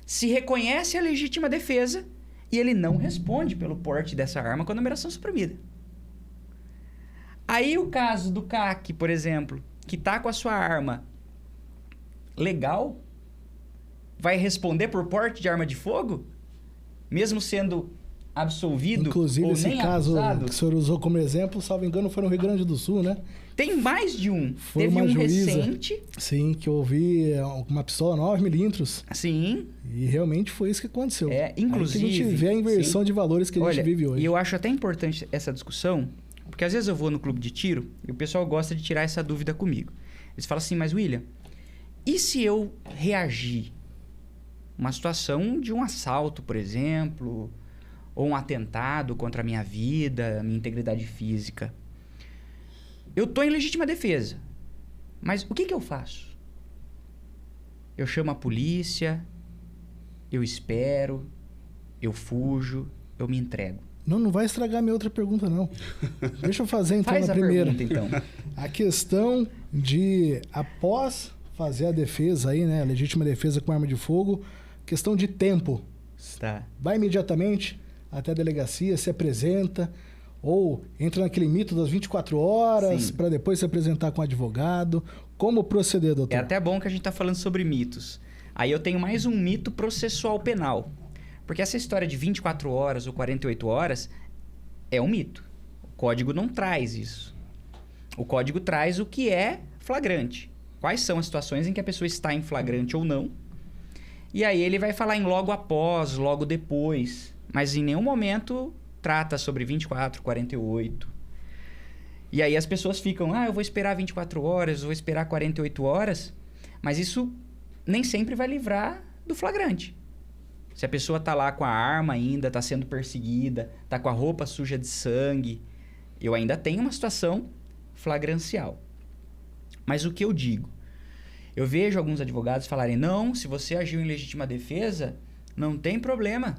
Se reconhece a legítima defesa e ele não responde pelo porte dessa arma com a numeração suprimida. Aí o caso do CAC, por exemplo, que está com a sua arma legal, vai responder por porte de arma de fogo? Mesmo sendo absolvido. Inclusive, ou esse nem caso acusado? que o senhor usou como exemplo, salvo engano, foi no Rio Grande do Sul, né? Tem mais de um. Foi Teve uma um juíza. recente. Sim, que eu ouvi uma pistola 9mm. Sim. E realmente foi isso que aconteceu. Inclusive. Aí que a gente vê a inversão sim. de valores que a gente vive hoje. E eu acho até importante essa discussão, porque às vezes eu vou no clube de tiro e o pessoal gosta de tirar essa dúvida comigo. Eles falam assim, mas William, e se eu reagir? Uma situação de um assalto, por exemplo, ou um atentado contra a minha vida, minha integridade física. Eu estou em legítima defesa, mas o que eu faço? Eu chamo a polícia, eu espero, eu fujo, eu me entrego. Não vai estragar minha outra pergunta, não. Deixa eu fazer então Faz na a primeira. pergunta, então. A questão de, após fazer a defesa aí, né? A legítima defesa com arma de fogo, questão de tempo. Tá. Vai imediatamente até a delegacia, se apresenta, ou entra naquele mito das 24 horas para depois se apresentar com o advogado. Como proceder, doutor? É até bom que a gente está falando sobre mitos. Aí eu tenho mais um mito processual penal. Porque essa história de 24 horas ou 48 horas é um mito. O código não traz isso. O código traz o que é flagrante. Quais são as situações em que a pessoa está em flagrante ou não. E aí ele vai falar em logo após, logo depois. Mas em nenhum momento trata sobre 24, 48. E aí as pessoas ficam, eu vou esperar 24 horas, vou esperar 48 horas. Mas isso nem sempre vai livrar do flagrante. Se a pessoa está lá com a arma ainda, está sendo perseguida, está com a roupa suja de sangue, eu ainda tenho uma situação flagrancial. Mas o que eu digo? Eu vejo alguns advogados falarem, não, se você agiu em legítima defesa, não tem problema.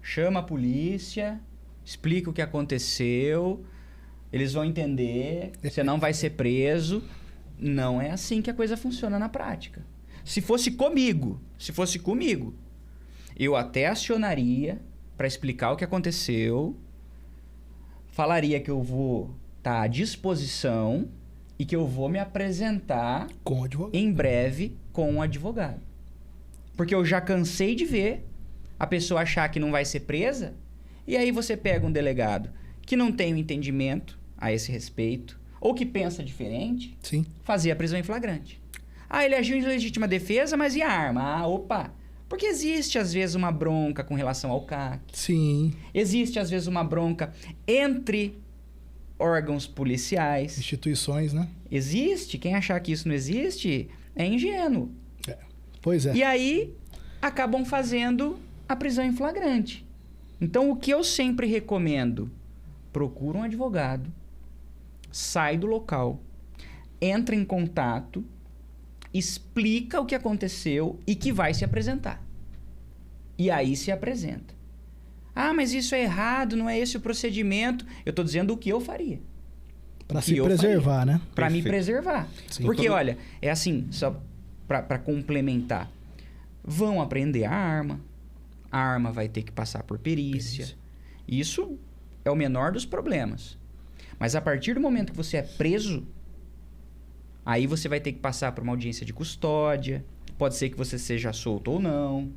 Chama a polícia, explica o que aconteceu, eles vão entender, você não vai ser preso. Não é assim que a coisa funciona na prática. Se fosse comigo, eu até acionaria para explicar o que aconteceu, falaria que eu vou estar à disposição e que eu vou me apresentar com o advogado. Em breve com um advogado. Porque eu já cansei de ver a pessoa achar que não vai ser presa e aí você pega um delegado que não tem o entendimento a esse respeito ou que pensa diferente, Sim. fazer a prisão em flagrante. Ele agiu em legítima defesa, mas e a arma? Opa! Porque existe, às vezes, uma bronca com relação ao CAC. Sim. Existe, às vezes, uma bronca entre órgãos policiais. Instituições, né? Existe. Quem achar que isso não existe é ingênuo. Pois é. E aí, acabam fazendo a prisão em flagrante. Então, o que eu sempre recomendo? Procura um advogado, sai do local, entra em contato, explica o que aconteceu e que vai se apresentar. E aí se apresenta. Mas isso é errado, não é esse o procedimento. Eu estou dizendo o que eu faria. Para se preservar, né? Para me preservar. Sim. Porque, olha, é assim, só para complementar. Vão apreender a arma vai ter que passar por perícia. Isso é o menor dos problemas. Mas a partir do momento que você é preso, aí você vai ter que passar por uma audiência de custódia. Pode ser que você seja solto ou não.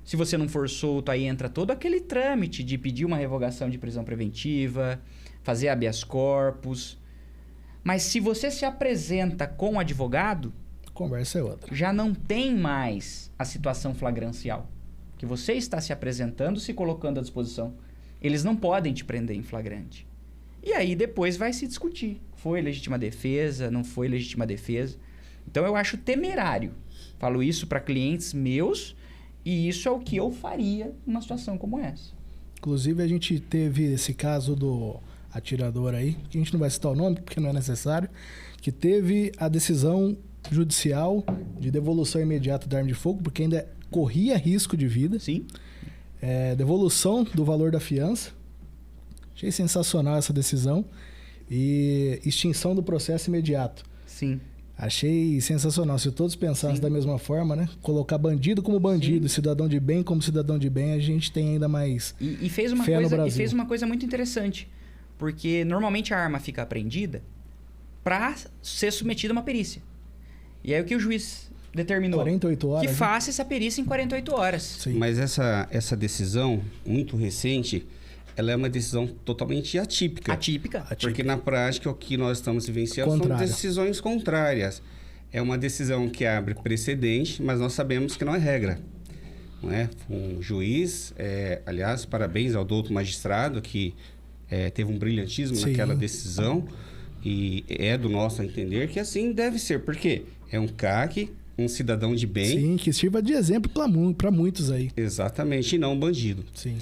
Se você não for solto, aí entra todo aquele trâmite de pedir uma revogação de prisão preventiva, fazer habeas corpus. Mas se você se apresenta com o advogado, a conversa é outra. Já não tem mais a situação flagrancial. Que você está se apresentando, se colocando à disposição. Eles não podem te prender em flagrante. E aí depois vai se discutir. Foi legítima defesa, não foi legítima defesa. Então eu acho temerário. Falo isso para clientes meus e isso é o que eu faria numa situação como essa. Inclusive a gente teve esse caso do atirador aí, que a gente não vai citar o nome porque não é necessário, que teve a decisão judicial de devolução imediata da arma de fogo, porque ainda corria risco de vida. Sim. Devolução do valor da fiança. Achei sensacional essa decisão. E extinção do processo imediato. Sim. Achei sensacional. Se todos pensassem da mesma forma, né? Colocar bandido como bandido, cidadão de bem como cidadão de bem, a gente tem ainda mais E fez uma fé no coisa, Brasil. e fez uma coisa muito interessante. Porque normalmente a arma fica apreendida para ser submetida a uma perícia. E aí o que o juiz determinou? 48 horas. Que né? faça essa perícia em 48 horas. Sim. Mas essa decisão, muito recente, ela é uma decisão totalmente atípica. Atípica. Porque na prática o que nós estamos vivenciando são Contrário. decisões contrárias. É uma decisão que abre precedente, mas nós sabemos que não é regra. Não é? Um juiz, aliás, parabéns ao doutor magistrado que teve um brilhantismo Sim. naquela decisão e é do nosso entender que assim deve ser. Por quê? É um CAC, um cidadão de bem. Sim, que sirva de exemplo para muitos aí. Exatamente, e não um bandido. Sim.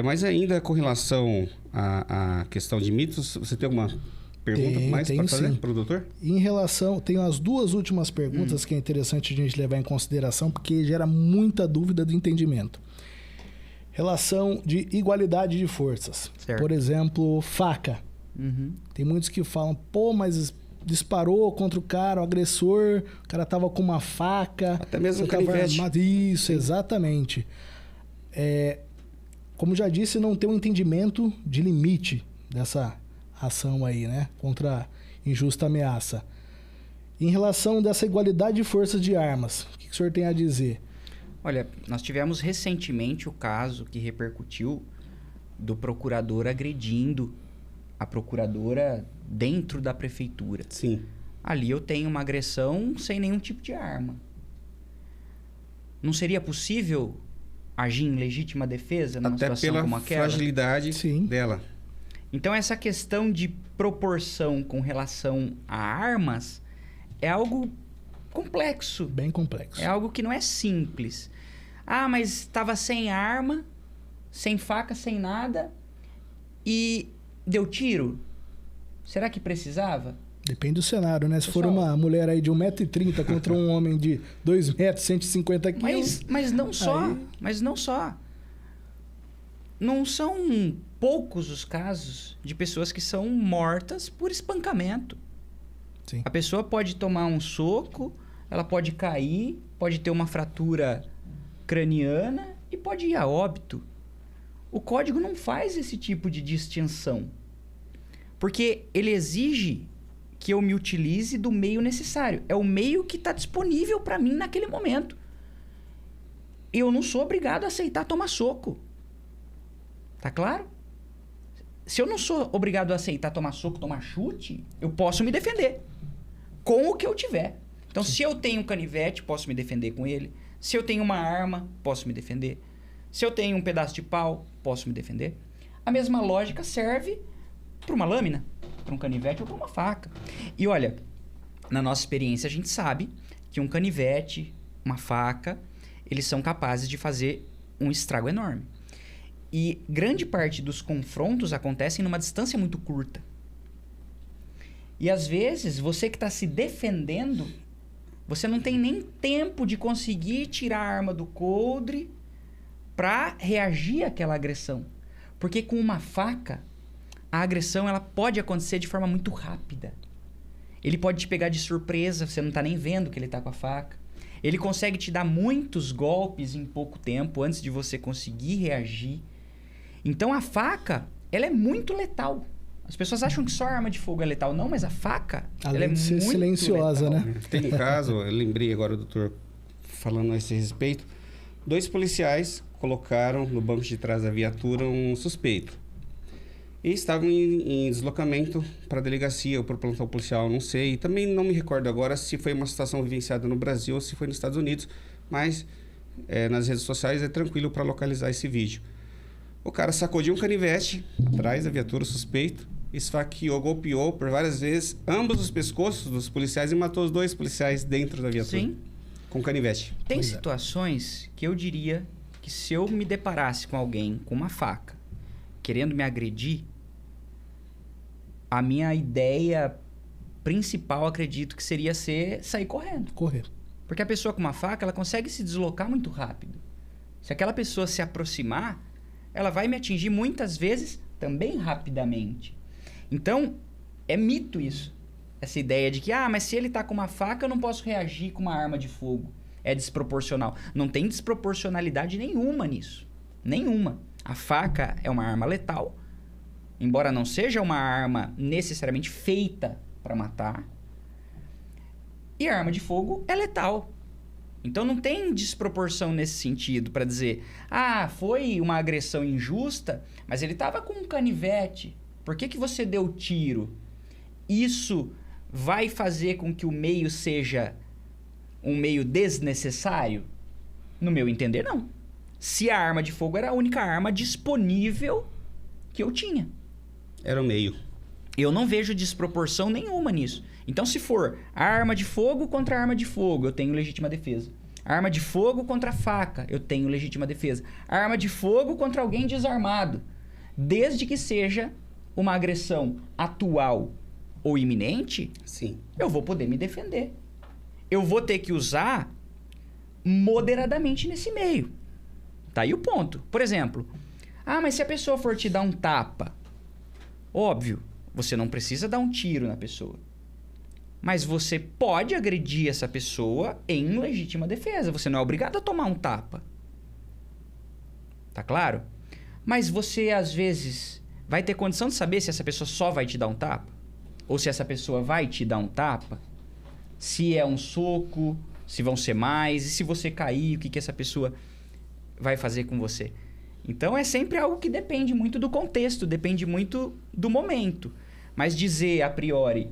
Mas ainda com relação à questão de mitos, você tem alguma pergunta mais para fazer para o doutor? Em relação, tenho as duas últimas perguntas que é interessante a gente levar em consideração, porque gera muita dúvida do entendimento. Relação de igualdade de forças. Certo. Por exemplo, faca. Uhum. Tem muitos que falam, pô, mas disparou contra o cara, o agressor, o cara tava com uma faca. Até mesmo você tava canivete. armado. Isso, exatamente. Como já disse, não tem um entendimento de limite dessa ação aí, né? Contra injusta ameaça. Em relação dessa igualdade de forças de armas, o que o senhor tem a dizer? Olha, nós tivemos recentemente o caso que repercutiu do procurador agredindo a procuradora dentro da prefeitura. Sim. Ali eu tenho uma agressão sem nenhum tipo de arma. Não seria possível agir em legítima defesa numa Até situação pela como aquela? fragilidade Sim. dela. Então, essa questão de proporção com relação a armas é algo complexo. Bem complexo. É algo que não é simples. Ah, mas estava sem arma, sem faca, sem nada e deu tiro? Será que precisava? Depende do cenário, né? Se for Pessoal, uma mulher aí de 1,30 m contra um homem de 2 metros, 150 quilos... Mas não só. Aí- Mas não só. Não são poucos os casos de pessoas que são mortas por espancamento. Sim. A pessoa pode tomar um soco, ela pode cair, pode ter uma fratura craniana e pode ir a óbito. O código não faz esse tipo de distinção. Porque ele exige que eu me utilize do meio necessário. É o meio que está disponível para mim naquele momento. Eu não sou obrigado a aceitar tomar soco. Tá claro? Se eu não sou obrigado a aceitar tomar soco, tomar chute, eu posso me defender com o que eu tiver. Então, se eu tenho um canivete, posso me defender com ele. Se eu tenho uma arma, posso me defender. Se eu tenho um pedaço de pau, posso me defender. A mesma lógica serve para uma lâmina, para um canivete ou para uma faca. E olha, na nossa experiência, a gente sabe que um canivete, uma faca, eles são capazes de fazer um estrago enorme. E grande parte dos confrontos acontecem numa distância muito curta. E às vezes, você que está se defendendo, você não tem nem tempo de conseguir tirar a arma do coldre para reagir àquela agressão. Porque com uma faca, a agressão ela pode acontecer de forma muito rápida. Ele pode te pegar de surpresa, você não está nem vendo que ele está com a faca. Ele consegue te dar muitos golpes em pouco tempo antes de você conseguir reagir. Então a faca, ela é muito letal. As pessoas acham que só a arma de fogo é letal. Não, mas a faca, Além ela é de ser muito silenciosa, letal. né? Tem um caso, eu lembrei agora, doutor, falando a esse respeito. 2 policiais colocaram no banco de trás da viatura um suspeito. E estavam em deslocamento para a delegacia ou para o plantão policial, não sei. Também não me recordo agora se foi uma situação vivenciada no Brasil ou se foi nos Estados Unidos. Mas nas redes sociais é tranquilo para localizar esse vídeo. O cara sacou de um canivete, atrás da viatura, o suspeito, esfaqueou, golpeou por várias vezes ambos os pescoços dos policiais e matou os 2 policiais dentro da viatura. Sim. Com canivete. Tem Pois é. situações que eu diria que se eu me deparasse com alguém com uma faca querendo me agredir, a minha ideia principal, acredito que seria sair correndo. Correr. Porque a pessoa com uma faca, ela consegue se deslocar muito rápido. Se aquela pessoa se aproximar, ela vai me atingir muitas vezes também rapidamente. Então, é mito isso. Essa ideia de que, mas se ele tá com uma faca, eu não posso reagir com uma arma de fogo. É desproporcional. Não tem desproporcionalidade nenhuma nisso. Nenhuma. A faca é uma arma letal, embora não seja uma arma necessariamente feita para matar. E a arma de fogo é letal. Então não tem desproporção nesse sentido para dizer, foi uma agressão injusta, mas ele estava com um canivete. Por que você deu tiro? Isso vai fazer com que o meio seja um meio desnecessário? No meu entender, não. Se a arma de fogo era a única arma disponível que eu tinha. Era o meio. Eu não vejo desproporção nenhuma nisso. Então, se for a arma de fogo contra a arma de fogo, eu tenho legítima defesa. A arma de fogo contra a faca, eu tenho legítima defesa. A arma de fogo contra alguém desarmado. Desde que seja uma agressão atual ou iminente, sim, eu vou poder me defender. Eu vou ter que usar moderadamente nesse meio. Tá aí o ponto. Por exemplo, mas se a pessoa for te dar um tapa, óbvio, você não precisa dar um tiro na pessoa. Mas você pode agredir essa pessoa em legítima defesa. Você não é obrigado a tomar um tapa. Tá claro? Mas você, às vezes, vai ter condição de saber se essa pessoa só vai te dar um tapa? Ou se essa pessoa vai te dar um tapa? Se é um soco, se vão ser mais, e se você cair, o que essa pessoa vai fazer com você? Então, é sempre algo que depende muito do contexto, depende muito do momento. Mas dizer, a priori,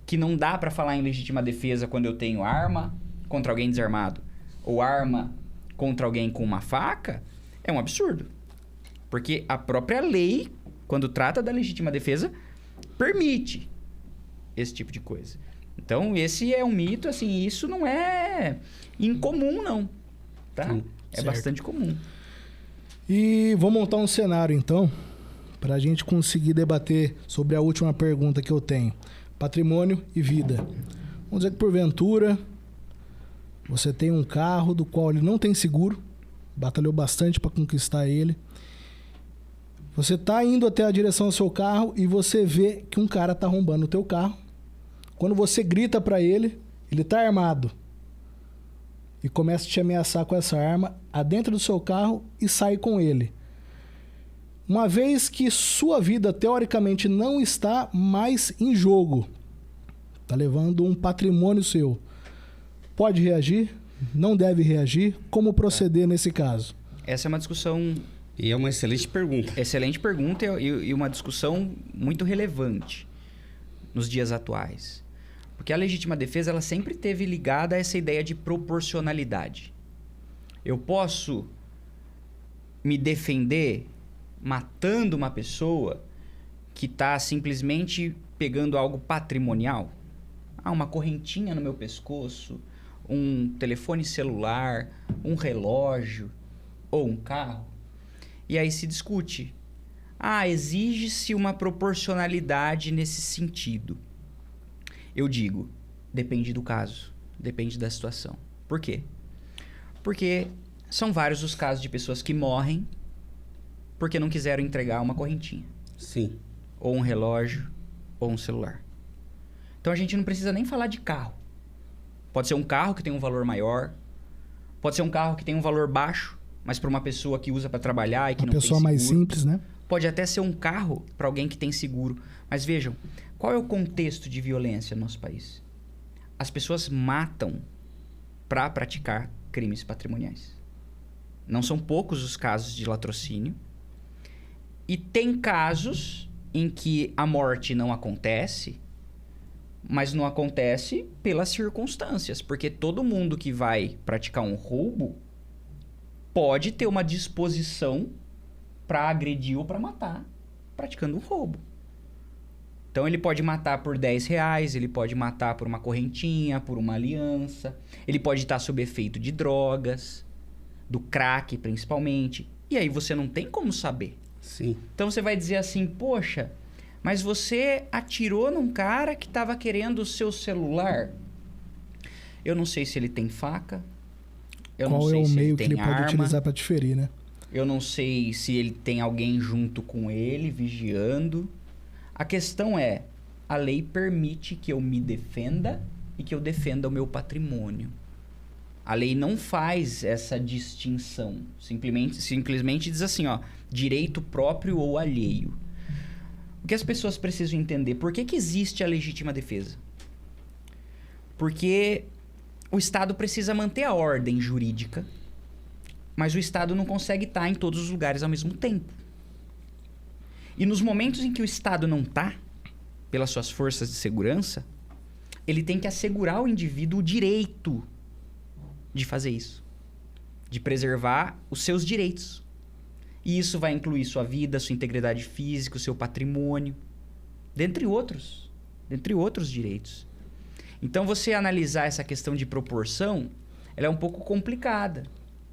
que não dá para falar em legítima defesa quando eu tenho arma contra alguém desarmado ou arma contra alguém com uma faca, é um absurdo. Porque a própria lei, quando trata da legítima defesa, permite esse tipo de coisa. Então, esse é um mito, assim, isso não é incomum, não. Tá? Sim, é certo. bastante comum. E vou montar um cenário, então, para a gente conseguir debater sobre a última pergunta que eu tenho. Patrimônio e vida. Vamos dizer que, porventura, você tem um carro do qual ele não tem seguro, batalhou bastante para conquistar ele. Você está indo até a direção do seu carro e você vê que um cara está arrombando o teu carro. Quando você grita para ele, ele está armado e começa a te ameaçar com essa arma adentro do seu carro e sai com ele. Uma vez que sua vida, teoricamente, não está mais em jogo, está levando um patrimônio seu, pode reagir? Não deve reagir? Como proceder nesse caso? Essa é uma discussão... E é uma excelente pergunta. Excelente pergunta e uma discussão muito relevante nos dias atuais. Porque a legítima defesa ela sempre esteve ligada a essa ideia de proporcionalidade. Eu posso me defender matando uma pessoa que está simplesmente pegando algo patrimonial? Uma correntinha no meu pescoço, um telefone celular, um relógio ou um carro. E aí se discute. Exige-se uma proporcionalidade nesse sentido. Eu digo, depende do caso, depende da situação. Por quê? Porque são vários os casos de pessoas que morrem porque não quiseram entregar uma correntinha. Sim. Ou um relógio, ou um celular. Então a gente não precisa nem falar de carro. Pode ser um carro que tem um valor maior, pode ser um carro que tem um valor baixo, mas para uma pessoa que usa para trabalhar e que não tem seguro. Uma pessoa mais simples, né? Pode até ser um carro para alguém que tem seguro. Mas vejam, qual é o contexto de violência no nosso país? As pessoas matam para praticar crimes patrimoniais. Não são poucos os casos de latrocínio. E tem casos em que a morte não acontece, mas não acontece pelas circunstâncias. Porque todo mundo que vai praticar um roubo pode ter uma disposição para agredir ou para matar praticando um roubo. Então ele pode matar por R$10, ele pode matar por uma correntinha, por uma aliança, ele pode estar sob efeito de drogas, do crack principalmente, e aí você não tem como saber. Sim. Então você vai dizer assim, poxa, Mas você atirou num cara que estava querendo o seu celular. Eu não sei se ele tem faca. Eu não Qual sei é o se meio ele que tem ele pode arma. utilizar para te ferir, né? Eu não sei se ele tem alguém junto com ele, vigiando. A questão é, a lei permite que eu me defenda e que eu defenda o meu patrimônio. A lei não faz essa distinção. Simplesmente diz assim, ó, direito próprio ou alheio. O que as pessoas precisam entender? Por que existe a legítima defesa? Porque o Estado precisa manter a ordem jurídica, mas o Estado não consegue estar em todos os lugares ao mesmo tempo. E nos momentos em que o Estado não está, pelas suas forças de segurança, ele tem que assegurar ao indivíduo o direito de fazer isso. De preservar os seus direitos. E isso vai incluir sua vida, sua integridade física, o seu patrimônio, dentre outros direitos. Então, você analisar essa questão de proporção, ela é um pouco complicada.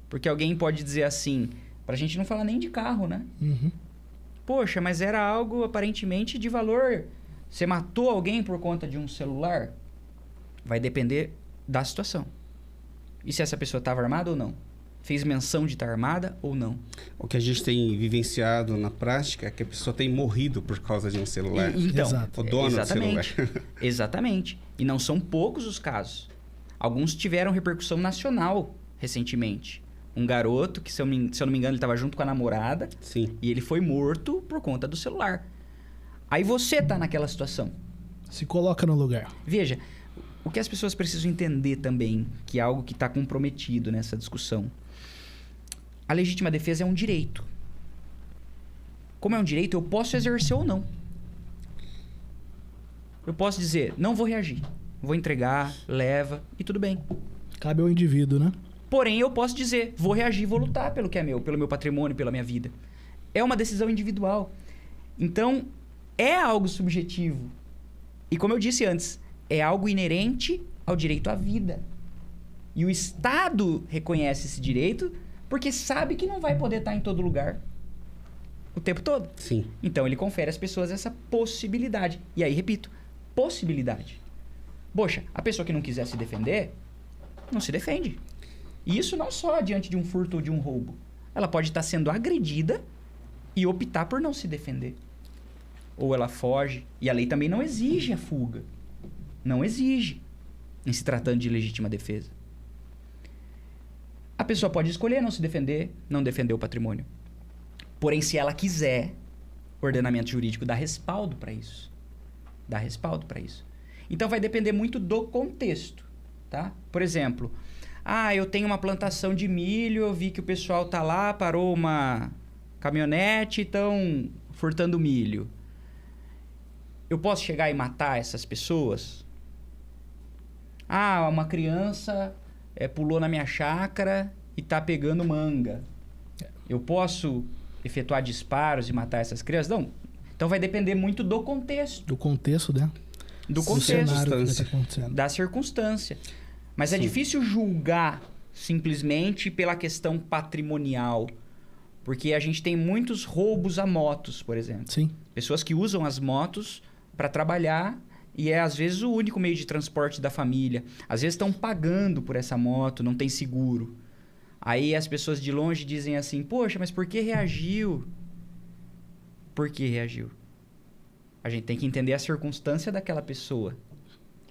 Porque alguém pode dizer assim, pra gente não falar nem de carro, né? Uhum. Poxa, mas era algo aparentemente de valor. Você matou alguém por conta de um celular? Vai depender da situação. E se essa pessoa estava armada ou não? Fez menção de estar armada ou não? O que a gente tem vivenciado na prática é que a pessoa tem morrido por causa de um celular. Então, Exato. O dono exatamente, do celular. Exatamente. E não são poucos os casos. Alguns tiveram repercussão nacional recentemente. Um garoto que, se eu não me engano, ele estava junto com a namorada. Sim. E ele foi morto por conta do celular. Aí você tá naquela situação. Se coloca no lugar. Veja, o que as pessoas precisam entender também, que é algo que está comprometido nessa discussão. A legítima defesa é um direito. Como é um direito, eu posso exercer ou não. Eu posso dizer, não vou reagir. Vou entregar, leva e tudo bem. Cabe ao indivíduo, né? Porém, eu posso dizer, vou reagir, vou lutar pelo que é meu, pelo meu patrimônio, pela minha vida. É uma decisão individual. Então, é algo subjetivo. E como eu disse antes, é algo inerente ao direito à vida. E o Estado reconhece esse direito porque sabe que não vai poder estar em todo lugar o tempo todo. Sim. Então, ele confere às pessoas essa possibilidade. E aí, repito, possibilidade. Poxa, a pessoa que não quiser se defender, não se defende. E isso não só diante de um furto ou de um roubo. Ela pode estar sendo agredida e optar por não se defender. Ou ela foge. E a lei também não exige a fuga. Não exige, em se tratando de legítima defesa. A pessoa pode escolher não se defender, não defender o patrimônio. Porém, se ela quiser, o ordenamento jurídico dá respaldo para isso. Dá respaldo para isso. Então, vai depender muito do contexto, tá? Por exemplo, eu tenho uma plantação de milho, eu vi que o pessoal tá lá, parou uma caminhonete e estão furtando milho. Eu posso chegar e matar essas pessoas? Uma criança pulou na minha chácara e tá pegando manga. Eu posso efetuar disparos e matar essas crianças? Não. Então vai depender muito do contexto. Do contexto, né? Do Do contexto. cenário que tá acontecendo. Da circunstância. Mas é Sim. difícil julgar simplesmente pela questão patrimonial. Porque a gente tem muitos roubos a motos, por exemplo. Sim. Pessoas que usam as motos para trabalhar e é, às vezes, o único meio de transporte da família. Às vezes estão pagando por essa moto, não tem seguro. Aí as pessoas de longe dizem assim, poxa, mas por que reagiu? Por que reagiu? A gente tem que entender a circunstância daquela pessoa.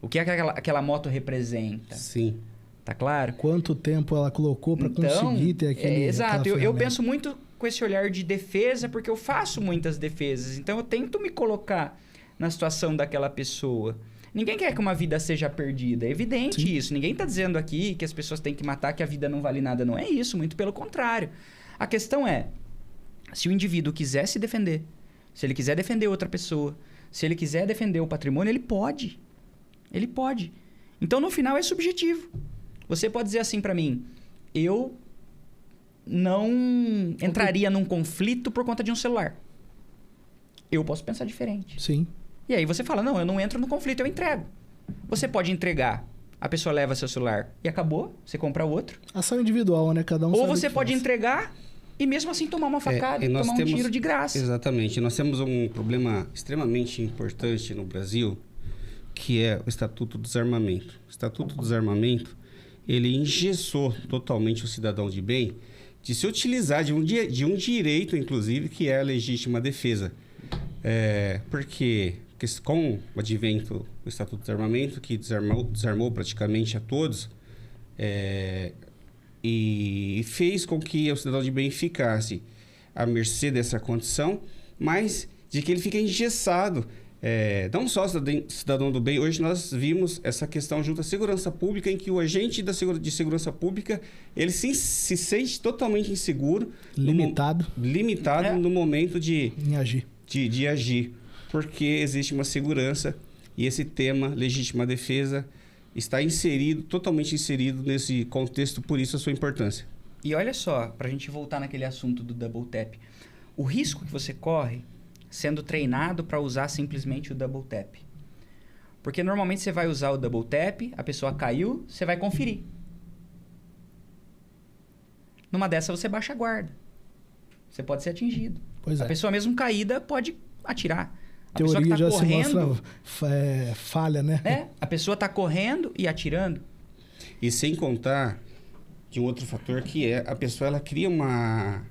O que aquela moto representa. Sim. Tá claro? Quanto tempo ela colocou para conseguir ter aquele. Exato. aquela Eu ferramenta. penso muito com esse olhar de defesa, porque eu faço muitas defesas. Então, eu tento me colocar na situação daquela pessoa. Ninguém quer que uma vida seja perdida. É evidente Sim. isso. Ninguém está dizendo aqui que as pessoas têm que matar, que a vida não vale nada. Não é isso, muito pelo contrário. A questão é, se o indivíduo quiser se defender, se ele quiser defender outra pessoa, se ele quiser defender o patrimônio, ele pode. Ele pode. Então, no final, é subjetivo. Você pode dizer assim para mim, eu não entraria num conflito por conta de um celular. Eu posso pensar diferente. Sim. E aí você fala, não, eu não entro no conflito, eu entrego. Você pode entregar, a pessoa leva seu celular e acabou, você compra outro. Ação individual, né? Cada um Ou sabe o você que pode faz. entregar E mesmo assim tomar uma facada, tomar um tiro de graça. Exatamente. Nós temos um problema extremamente importante no Brasil, que é o Estatuto do Desarmamento. O Estatuto do Desarmamento, ele engessou totalmente o cidadão de bem de se utilizar de um direito, inclusive, que é a legítima defesa. Porque com o advento do Estatuto do Desarmamento, que desarmou praticamente a todos, e fez com que o cidadão de bem ficasse à mercê dessa condição, mas de que ele fica engessado. Não só cidadão do bem, hoje nós vimos essa questão junto à segurança pública, em que o agente de segurança pública, ele se sente totalmente inseguro, limitado no momento de agir, porque existe uma segurança e esse tema, legítima defesa, está totalmente inserido nesse contexto, por isso a sua importância. E olha só, para a gente voltar naquele assunto do double tap, o risco que você corre sendo treinado para usar simplesmente o double tap. Porque normalmente você vai usar o double tap, a pessoa caiu, você vai conferir. Numa dessa você baixa a guarda. Você pode ser atingido. A pessoa mesmo caída pode atirar. A teoria pessoa que tá já correndo, se mostra falha, né? A pessoa está correndo e atirando. E sem contar de um outro fator que é a pessoa ela cria uma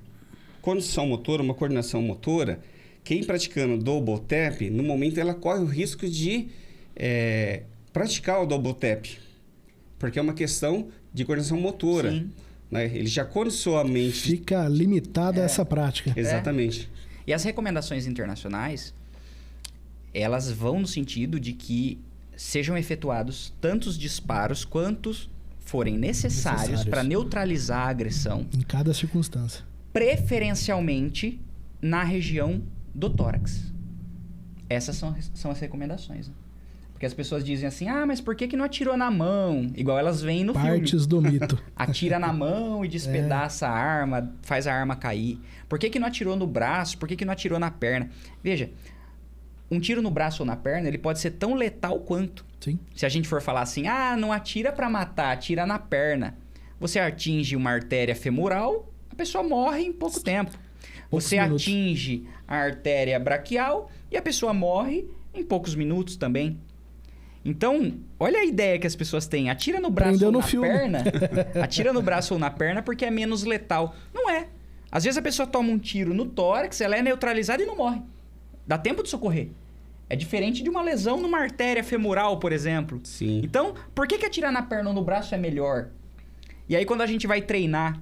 condição motora, uma coordenação motora. Quem praticando double tap, no momento ela corre o risco de praticar o double tap, porque é uma questão de coordenação motora. Sim. Né? Ele já condicionou a mente. Fica limitada a essa prática. Exatamente. E as recomendações internacionais, elas vão no sentido de que sejam efetuados tantos disparos quantos forem necessários para neutralizar a agressão. Em cada circunstância. Preferencialmente na região do tórax. Essas são as recomendações. Né? Porque as pessoas dizem assim, mas por que não atirou na mão? Igual elas veem no filme. Partes do mito. Atira na mão e despedaça a arma, faz a arma cair. Por que não atirou no braço? Por que não atirou na perna? Veja, um tiro no braço ou na perna, ele pode ser tão letal quanto. Sim. Se a gente for falar assim, não atira para matar, atira na perna. Você atinge uma artéria femoral, a pessoa morre em pouco tempo. Você atinge a artéria braquial e a pessoa morre em poucos minutos também. Então, olha a ideia que as pessoas têm. Atira no braço ou na perna. Atira no braço ou na perna porque é menos letal. Não é. Às vezes a pessoa toma um tiro no tórax, ela é neutralizada e não morre. Dá tempo de socorrer. É diferente de uma lesão numa artéria femoral, por exemplo. Sim. Então, por que atirar na perna ou no braço é melhor? E aí, quando a gente vai treinar,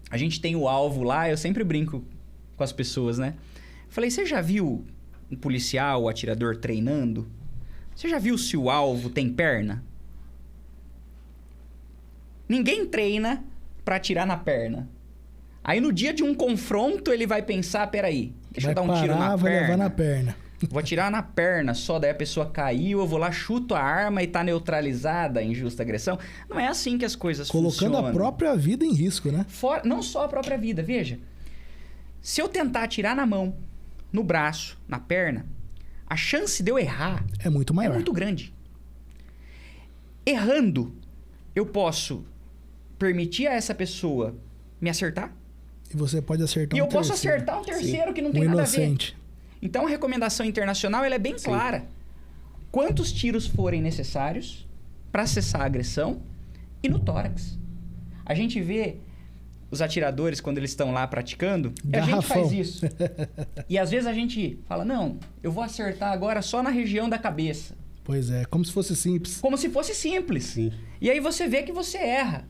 a gente tem o alvo lá, eu sempre brinco com as pessoas, né? Falei, você já viu um policial, um atirador treinando? Você já viu se o alvo tem perna? Ninguém treina para atirar na perna. Aí no dia de um confronto ele vai pensar, peraí, deixa eu dar um tiro na perna. Vai levar na perna. Vou atirar na perna só, daí a pessoa caiu, eu vou lá, chuto a arma e tá neutralizada a injusta agressão. Não é assim que as coisas funcionam. Colocando a própria vida em risco, né? Não só a própria vida, veja. Se eu tentar atirar na mão, no braço, na perna, a chance de eu errar é muito maior. É muito grande. Errando, eu posso permitir a essa pessoa me acertar. E você pode acertar E eu posso acertar um terceiro que não tem nada a ver. Então, a recomendação internacional ela é bem clara. Quantos tiros forem necessários para cessar a agressão e no tórax. A gente vê os atiradores, quando eles estão lá praticando, a gente faz isso. E às vezes a gente fala, não, eu vou acertar agora só na região da cabeça. Pois é, como se fosse simples. Como se fosse simples. Sim. E aí você vê que você erra.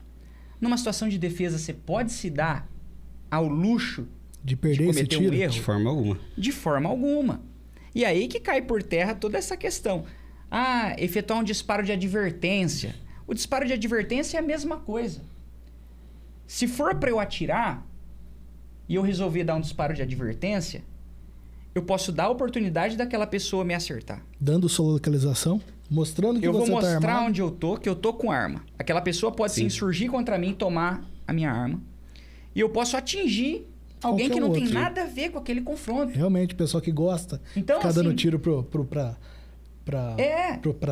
Numa situação de defesa, você pode se dar ao luxo de perder esse tiro? Um erro? De forma alguma. De forma alguma. E aí que cai por terra toda essa questão. Efetuar um disparo de advertência. O disparo de advertência é a mesma coisa. Se for para eu atirar e eu resolver dar um disparo de advertência, eu posso dar a oportunidade daquela pessoa me acertar. Dando sua localização, mostrando que você está armado. Eu vou mostrar onde eu tô, que eu tô com arma. Aquela pessoa pode se insurgir contra mim e tomar a minha arma. E eu posso atingir alguém que não tem nada a ver com aquele confronto. Realmente, pessoal que gosta, então, ficar dando tiro pra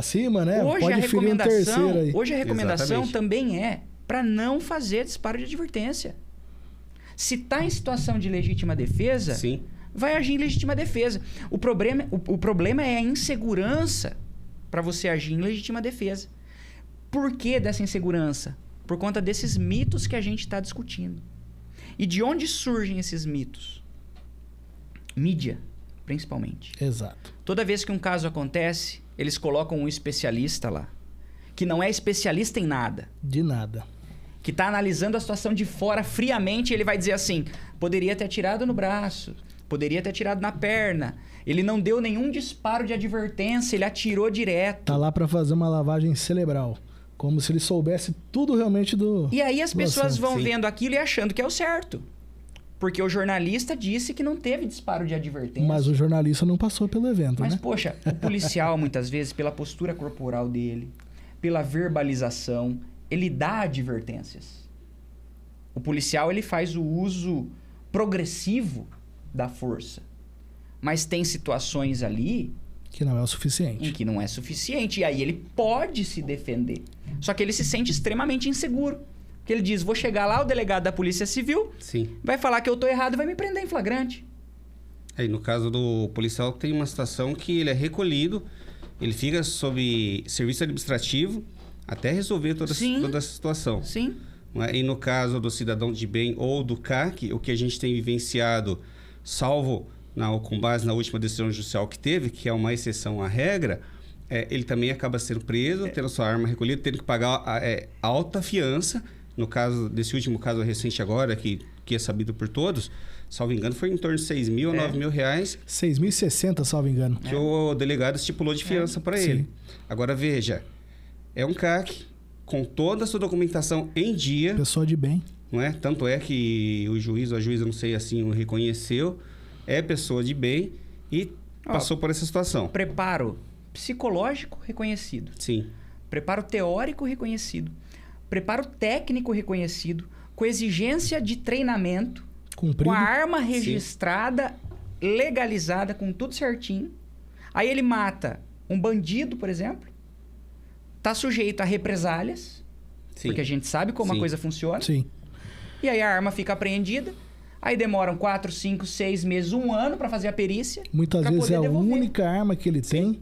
cima, né? Pode ferir um terceiro aí. Hoje a recomendação também é para não fazer disparo de advertência. Se está em situação de legítima defesa, Sim. vai agir em legítima defesa. O problema é a insegurança para você agir em legítima defesa. Por que dessa insegurança? Por conta desses mitos que a gente está discutindo. E de onde surgem esses mitos? Mídia, principalmente. Exato. Toda vez que um caso acontece, eles colocam um especialista lá, que não é especialista em nada, De nada. que está analisando a situação de fora friamente, e ele vai dizer assim, poderia ter atirado no braço, poderia ter atirado na perna, ele não deu nenhum disparo de advertência, ele atirou direto. Tá lá para fazer uma lavagem cerebral. Como se ele soubesse tudo realmente do... E aí as do pessoas assunto. vão Sim. vendo aquilo e achando que é o certo. Porque o jornalista disse que não teve disparo de advertência. Mas o jornalista não passou pelo evento, Mas, né? poxa, o policial, muitas vezes, pela postura corporal dele, pela verbalização, ele dá advertências. O policial, ele faz o uso progressivo da força. Mas tem situações ali Que não é o em suficiente. que não é suficiente. E aí ele pode se defender. Só que ele se sente extremamente inseguro. Porque ele diz, vou chegar lá, o delegado da Polícia Civil Sim. vai falar que eu tô errado e vai me prender em flagrante. Aí, no caso do policial, tem uma situação que ele é recolhido, ele fica sob serviço administrativo até resolver toda essa situação. Sim. Não é? E no caso do cidadão de bem ou do CAC, o que a gente tem vivenciado, salvo com base na última decisão judicial que teve, que é uma exceção à regra, ele também acaba sendo preso, tendo sua arma recolhida, tendo que pagar alta fiança. No caso desse último caso recente agora, que é sabido por todos, salvo engano, foi em torno de 6 mil a 9 mil reais 6.060, salvo engano. que o delegado estipulou de fiança para Sim. ele. Agora, veja, é um CAC com toda a sua documentação em dia, Pessoa de bem. não é? Tanto é que o juiz, ou a juíza, não sei assim, o reconheceu, é pessoa de bem e passou por essa situação. Preparo psicológico reconhecido. Sim, Preparo teórico reconhecido. Preparo técnico reconhecido. Com exigência de treinamento. Cumprido. Com a arma registrada, legalizada, com tudo certinho. Aí ele mata um bandido, por exemplo. Tá sujeito a represálias. sim. Porque a gente sabe como a Sim. coisa funciona. Sim. E aí a arma fica apreendida. Aí demoram 4, 5, 6 meses, 1 ano para fazer a perícia. Muitas pra vezes poder é a devolver. única arma que ele tem.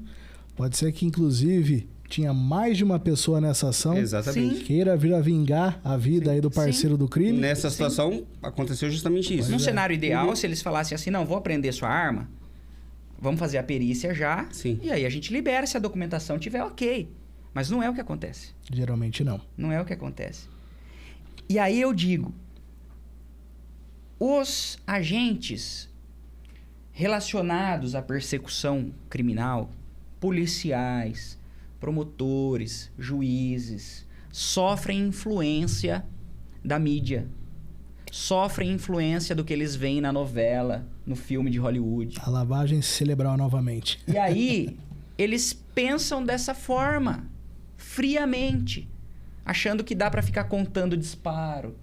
Pode ser que, inclusive, tinha mais de uma pessoa nessa ação. Exatamente. Sim. Queira vir a vingar a vida aí do parceiro do crime. Nessa situação, aconteceu justamente isso. Num é. cenário ideal, se eles falassem assim, não, vou apreender sua arma, vamos fazer a perícia já, Sim. e aí a gente libera se a documentação tiver ok. Mas não é o que acontece. Geralmente não. Não é o que acontece. E aí eu digo, os agentes relacionados à persecução criminal, policiais, promotores, juízes, sofrem influência da mídia. Sofrem influência do que eles veem na novela, no filme de Hollywood. A lavagem cerebral novamente. E aí, eles pensam dessa forma, friamente, achando que dá pra ficar contando disparo,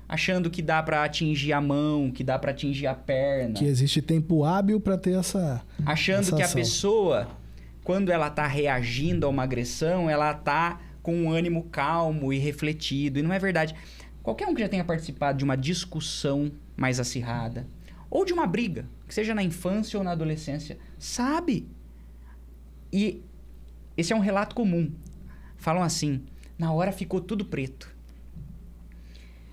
achando que dá pra atingir a mão, que dá pra atingir a perna, Que existe tempo hábil para ter essa... achando essa que a ação. pessoa, quando ela tá reagindo a uma agressão, ela tá com um ânimo calmo e refletido. E não é verdade. Qualquer um que já tenha participado de uma discussão mais acirrada, ou de uma briga, que seja na infância ou na adolescência, sabe. E esse é um relato comum. Falam assim, na hora ficou tudo preto.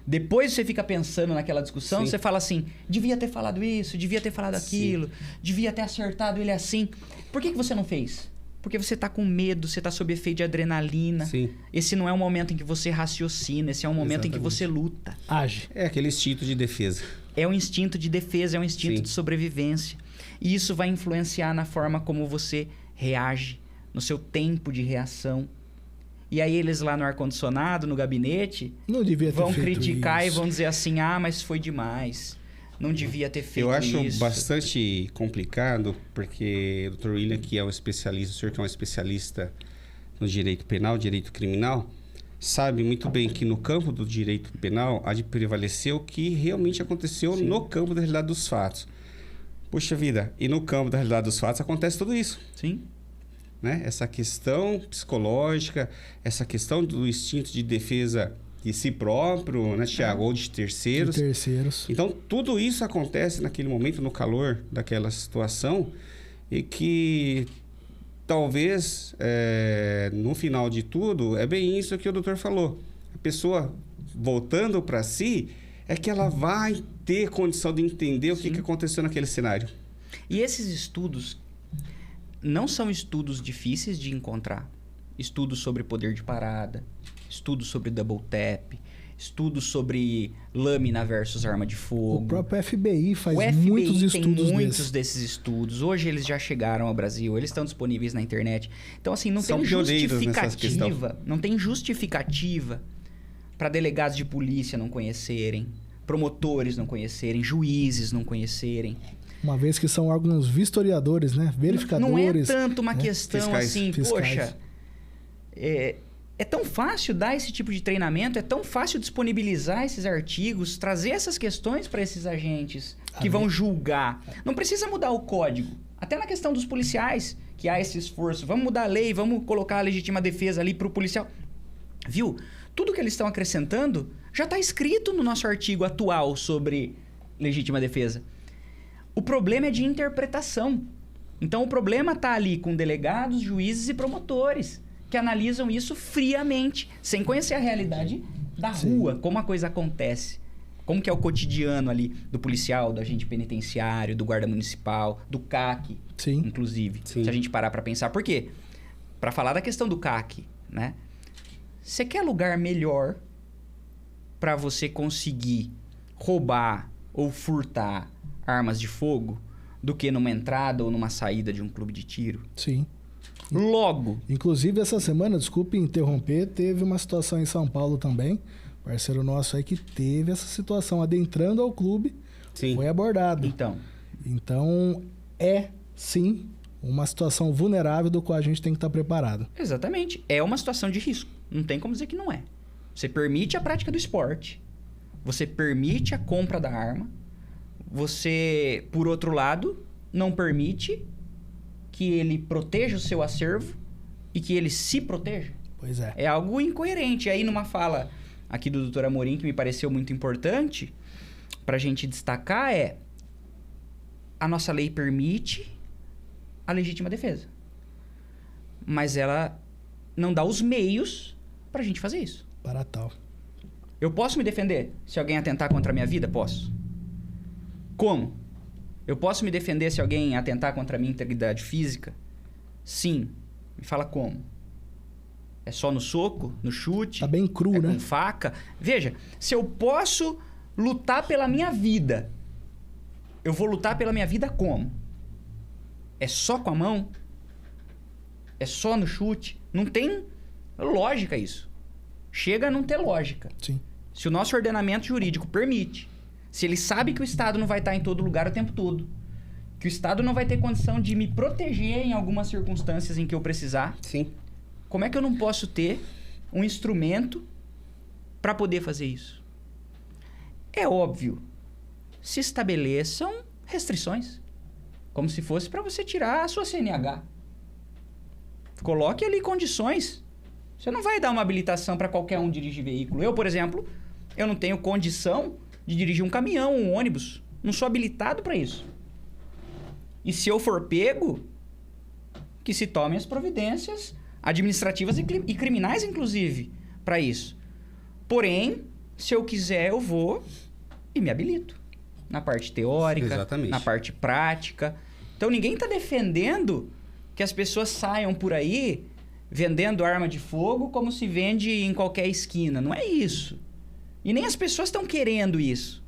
Depois você fica pensando naquela discussão, Sim. você fala assim, devia ter falado isso, devia ter falado aquilo, devia ter acertado ele assim. Por que você não fez? Porque você tá com medo, você tá sob efeito de adrenalina. Sim. Esse não é um momento em que você raciocina, esse é um momento em que Exatamente. você luta. Age. É aquele instinto de defesa. É um instinto de defesa, é um instinto Sim. de sobrevivência. E isso vai influenciar na forma como você reage, no seu tempo de reação. E aí eles lá no ar-condicionado, no gabinete, Não devia ter vão feito criticar isso. e vão dizer assim, ah, mas foi demais. Não devia ter feito Eu acho isso. bastante complicado, porque o Dr. William, que é um especialista, o senhor que é um especialista no direito penal, direito criminal, sabe muito bem que no campo do direito penal há de prevalecer o que realmente aconteceu no campo da realidade dos fatos. Puxa vida, e no campo da realidade dos fatos acontece tudo isso. Sim. Né? Essa questão psicológica, essa questão do instinto de defesa de si próprio, né, Thiago? Ou de terceiros. De terceiros. Então, tudo isso acontece naquele momento, no calor daquela situação, e que talvez, no final de tudo, é bem isso que o doutor falou. A pessoa, voltando para si, é que ela vai ter condição de entender o que aconteceu naquele cenário. E esses estudos não são estudos difíceis de encontrar. Estudos sobre poder de parada, estudos sobre double tap, estudos sobre lâmina versus arma de fogo. O próprio FBI faz O FBI muitos estudos tem muitos desses estudos. Hoje eles já chegaram ao Brasil, eles estão disponíveis na internet. Então, assim, não São tem pioneiros nessa justificativa. Não tem justificativa para delegados de polícia não conhecerem, promotores não conhecerem, juízes não conhecerem. Uma vez que são órgãos vistoriadores, né? Verificadores. Não é tanto uma questão Fiscais. assim, Fiscais. poxa, é tão fácil dar esse tipo de treinamento, é tão fácil disponibilizar esses artigos, trazer essas questões para esses agentes que vão julgar. Não precisa mudar o código. Até na questão dos policiais, que há esse esforço. Vamos mudar a lei, vamos colocar a legítima defesa ali para o policial. Viu? Tudo que eles estão acrescentando já está escrito no nosso artigo atual sobre legítima defesa. O problema é de interpretação. Então, o problema está ali com delegados, juízes e promotores, que analisam isso friamente, sem conhecer a realidade da rua, como a coisa acontece. Como que é o cotidiano ali do policial, do agente penitenciário, do guarda municipal, do CAC, inclusive. Sim. Se a gente parar para pensar. Por quê? Para falar da questão do CAC, né? Você quer lugar melhor para você conseguir roubar ou furtar armas de fogo do que numa entrada ou numa saída de um clube de tiro? Sim. Logo. Inclusive, essa semana, desculpe interromper, teve uma situação em São Paulo também, parceiro nosso aí que teve essa situação adentrando ao clube, foi abordado. Então, sim, uma situação vulnerável do qual a gente tem que estar preparado. Exatamente. É uma situação de risco. Não tem como dizer que não é. Você permite a prática do esporte, você permite a compra da arma, você, por outro lado, não permite que ele proteja o seu acervo e que ele se proteja. Pois é. É algo incoerente. Aí, numa fala aqui do Dr. Amorim, que me pareceu muito importante, para a gente destacar, a nossa lei permite a legítima defesa. Mas ela não dá os meios para a gente fazer isso. Para tal. Eu posso me defender se alguém atentar contra a minha vida? Posso. Como? Eu posso me defender se alguém atentar contra a minha integridade física? Sim. Me fala como. É só no soco, no chute? Tá bem cru, né? Com faca? Veja, se eu posso lutar pela minha vida, eu vou lutar pela minha vida como? É só com a mão? É só no chute? Não tem lógica isso. Chega a não ter lógica. Sim. Se o nosso ordenamento jurídico permite, se ele sabe que o Estado não vai estar em todo lugar o tempo todo, que o Estado não vai ter condição de me proteger em algumas circunstâncias em que eu precisar, como é que eu não posso ter um instrumento para poder fazer isso? É óbvio, se estabeleçam restrições, como se fosse para você tirar a sua CNH. Coloque ali condições. Você não vai dar uma habilitação para qualquer um dirigir veículo. Eu, por exemplo, eu não tenho condição de dirigir um caminhão, um ônibus. Não sou habilitado para isso. E se eu for pego, que se tomem as providências administrativas e criminais, inclusive, para isso. Porém, se eu quiser, eu vou e me habilito. Na parte teórica, na parte prática. Então, ninguém está defendendo que as pessoas saiam por aí vendendo arma de fogo como se vende em qualquer esquina. Não é isso. E nem as pessoas estão querendo isso.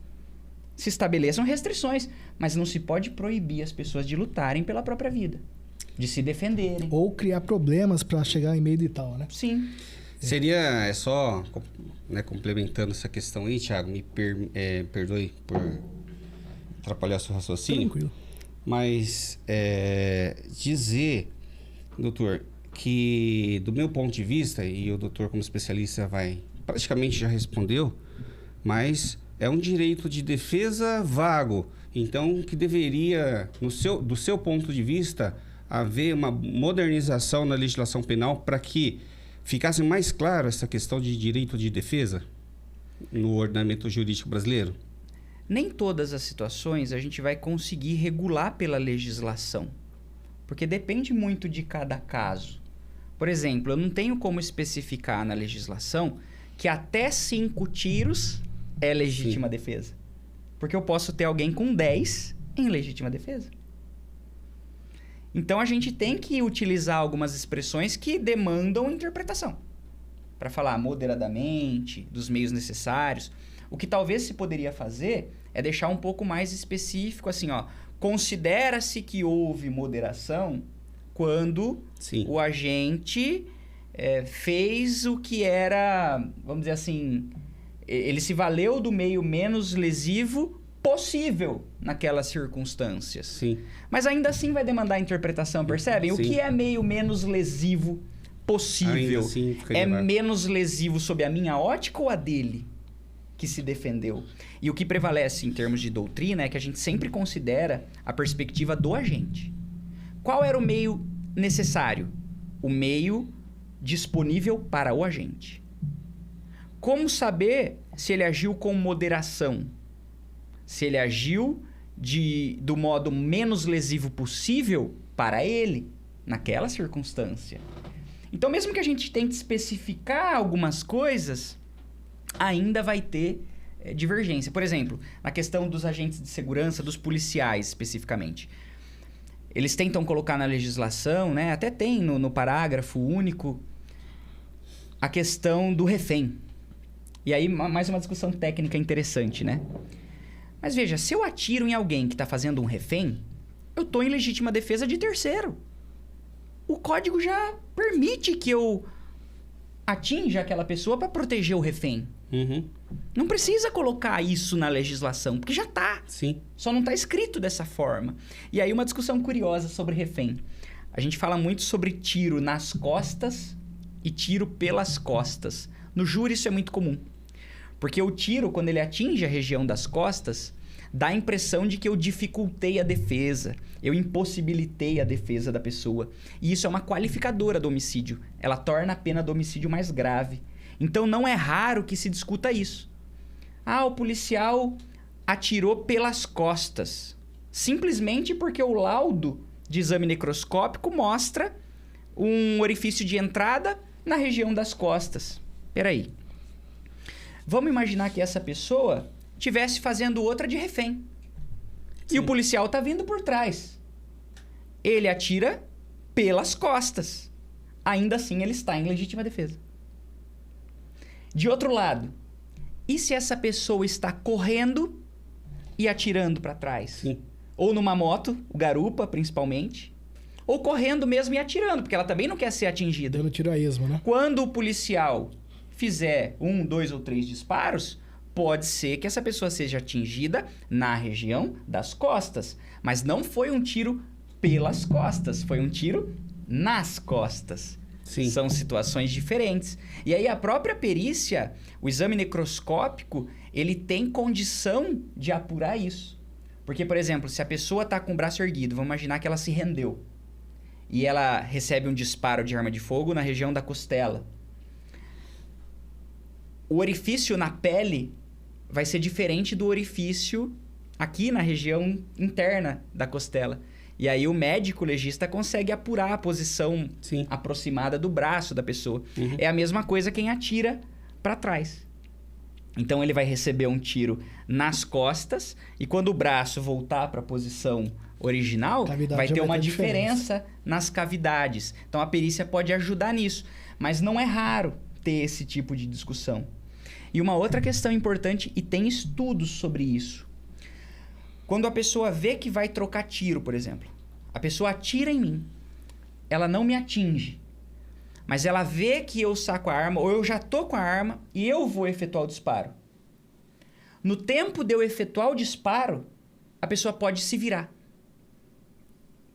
Se estabeleçam restrições, mas não se pode proibir as pessoas de lutarem pela própria vida, de se defenderem. Ou criar problemas para chegar em meio de tal, né? Sim. Seria, só complementando essa questão aí, Thiago, me perdoe por atrapalhar seu raciocínio. Tranquilo. Mas dizer, doutor, que do meu ponto de vista, e o doutor como especialista praticamente já respondeu, mas é um direito de defesa vago. Então, que deveria, do seu ponto de vista, haver uma modernização na legislação penal para que ficasse mais claro essa questão de direito de defesa? no ordenamento jurídico brasileiro? Nem todas as situações a gente vai conseguir regular pela legislação, porque depende muito de cada caso. Por exemplo, eu não tenho como especificar na legislação que até 5 tiros é legítima defesa. Porque eu posso ter alguém com 10 em legítima defesa. Então, a gente tem que utilizar algumas expressões que demandam interpretação. Para falar moderadamente, dos meios necessários. O que talvez se poderia fazer é deixar um pouco mais específico, assim, ó. Considera-se que houve moderação quando o agente fez o que era, vamos dizer assim, ele se valeu do meio menos lesivo possível naquelas circunstâncias. Sim. Mas ainda assim vai demandar interpretação, percebem? O que é meio menos lesivo possível? Assim, menos lesivo sob a minha ótica ou a dele que se defendeu? E o que prevalece em termos de doutrina é que a gente sempre considera a perspectiva do agente. Qual era o meio necessário? O meio disponível para o agente. Como saber se ele agiu com moderação? Se ele agiu do modo menos lesivo possível para ele, naquela circunstância. Então, mesmo que a gente tente especificar algumas coisas, ainda vai ter divergência. Por exemplo, na questão dos agentes de segurança, dos policiais especificamente. Eles tentam colocar na legislação, né? Até tem no parágrafo único, a questão do refém. E aí, mais uma discussão técnica interessante, né? Mas veja, se eu atiro em alguém que está fazendo um refém, eu estou em legítima defesa de terceiro. O código já permite que eu atinja aquela pessoa para proteger o refém. Uhum. Não precisa colocar isso na legislação, porque já está. Sim. Só não está escrito dessa forma. E aí uma discussão curiosa sobre refém. A gente fala muito sobre tiro nas costas e tiro pelas costas. No júri isso é muito comum. Porque o tiro, quando ele atinge a região das costas, dá a impressão de que eu dificultei a defesa, eu impossibilitei a defesa da pessoa. E isso é uma qualificadora do homicídio. Ela torna a pena do homicídio mais grave. Então não é raro que se discuta isso. Ah, o policial atirou pelas costas. Simplesmente porque o laudo de exame necroscópico mostra um orifício de entrada na região das costas. Peraí. Vamos imaginar que essa pessoa estivesse fazendo outra de refém. Sim. E o policial está vindo por trás. Ele atira pelas costas. Ainda assim, ele está em legítima defesa. De outro lado, e se essa pessoa está correndo e atirando para trás? Sim. Ou numa moto, o garupa principalmente, ou correndo mesmo e atirando, porque ela também não quer ser atingida. Dando tiro a esmo, né? Quando o policial fizer 1, 2 ou 3 disparos, pode ser que essa pessoa seja atingida na região das costas. Mas não foi um tiro pelas costas, foi um tiro nas costas. Sim. São situações diferentes. E aí a própria perícia, o exame necroscópico, ele tem condição de apurar isso. Porque, por exemplo, se a pessoa está com o braço erguido, vamos imaginar que ela se rendeu. E ela recebe um disparo de arma de fogo na região da costela. O orifício na pele vai ser diferente do orifício aqui na região interna da costela. E aí o médico legista consegue apurar a posição aproximada do braço da pessoa. Uhum. É a mesma coisa quem atira para trás. Então ele vai receber um tiro nas costas e quando o braço voltar para a posição original, vai ter uma diferença nas cavidades. Então a perícia pode ajudar nisso, mas não é raro ter esse tipo de discussão. E uma outra questão importante, e tem estudos sobre isso. Quando a pessoa vê que vai trocar tiro, por exemplo, a pessoa atira em mim, ela não me atinge, mas ela vê que eu saco a arma, ou eu já tô com a arma e eu vou efetuar o disparo. No tempo de eu efetuar o disparo, a pessoa pode se virar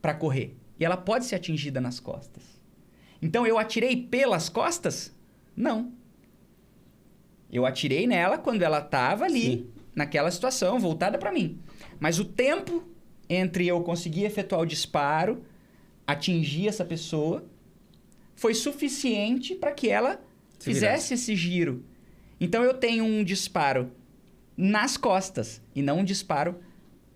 para correr. E ela pode ser atingida nas costas. Então, eu atirei pelas costas? Não. Eu atirei nela quando ela estava ali, naquela situação, voltada para mim. Mas o tempo entre eu conseguir efetuar o disparo, atingir essa pessoa, foi suficiente para que ela fizesse esse giro. Então eu tenho um disparo nas costas e não um disparo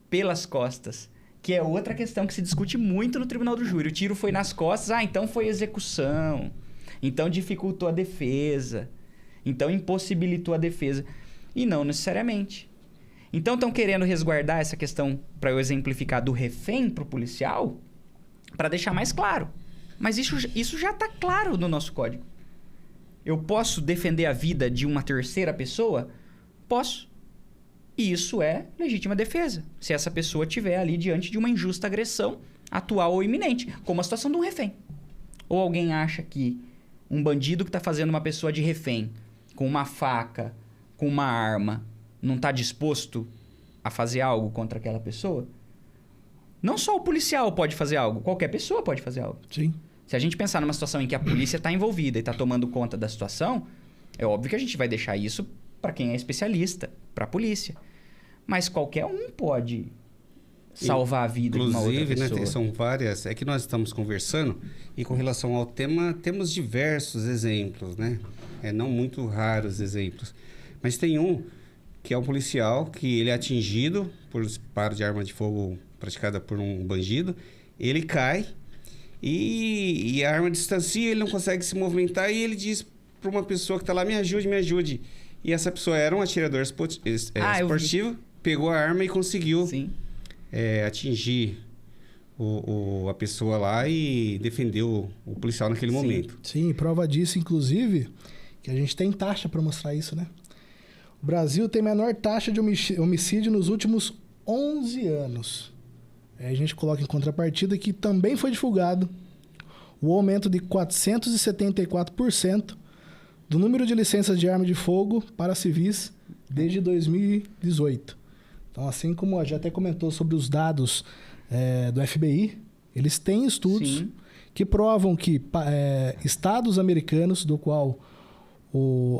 pelas costas, que é outra questão que se discute muito no tribunal do júri. O tiro foi nas costas, então foi execução, então dificultou a defesa, então impossibilitou a defesa. E não necessariamente. Então estão querendo resguardar essa questão, para eu exemplificar, do refém para o policial, para deixar mais claro. Mas isso já está claro no nosso código. Eu posso defender a vida de uma terceira pessoa? Posso. E isso é legítima defesa, se essa pessoa estiver ali diante de uma injusta agressão atual ou iminente, como a situação de um refém. Ou alguém acha que um bandido que está fazendo uma pessoa de refém, com uma faca, com uma arma, não está disposto a fazer algo contra aquela pessoa? Não só o policial pode fazer algo, qualquer pessoa pode fazer algo. Sim. Se a gente pensar numa situação em que a polícia está envolvida e está tomando conta da situação, é óbvio que a gente vai deixar isso para quem é especialista, para a polícia. Mas qualquer um pode salvar a vida de uma outra pessoa. Inclusive, né, são várias... É que nós estamos conversando e com relação ao tema, temos diversos exemplos, né? Não muito raros exemplos. Mas tem um que é um policial que ele é atingido por disparo de arma de fogo praticada por um bandido. Ele cai e a arma distancia, ele não consegue se movimentar e ele diz para uma pessoa que está lá, me ajude, me ajude. E essa pessoa era um atirador esportivo, pegou a arma e conseguiu atingir a pessoa lá e defendeu o policial naquele momento. Sim, prova disso, inclusive, que a gente tem taxa para mostrar isso, né? O Brasil tem a menor taxa de homicídio nos últimos 11 anos. A gente coloca em contrapartida que também foi divulgado o aumento de 474% do número de licenças de arma de fogo para civis desde 2018. Então, assim como a gente até comentou sobre os dados do FBI, eles têm estudos que provam que estados americanos, do qual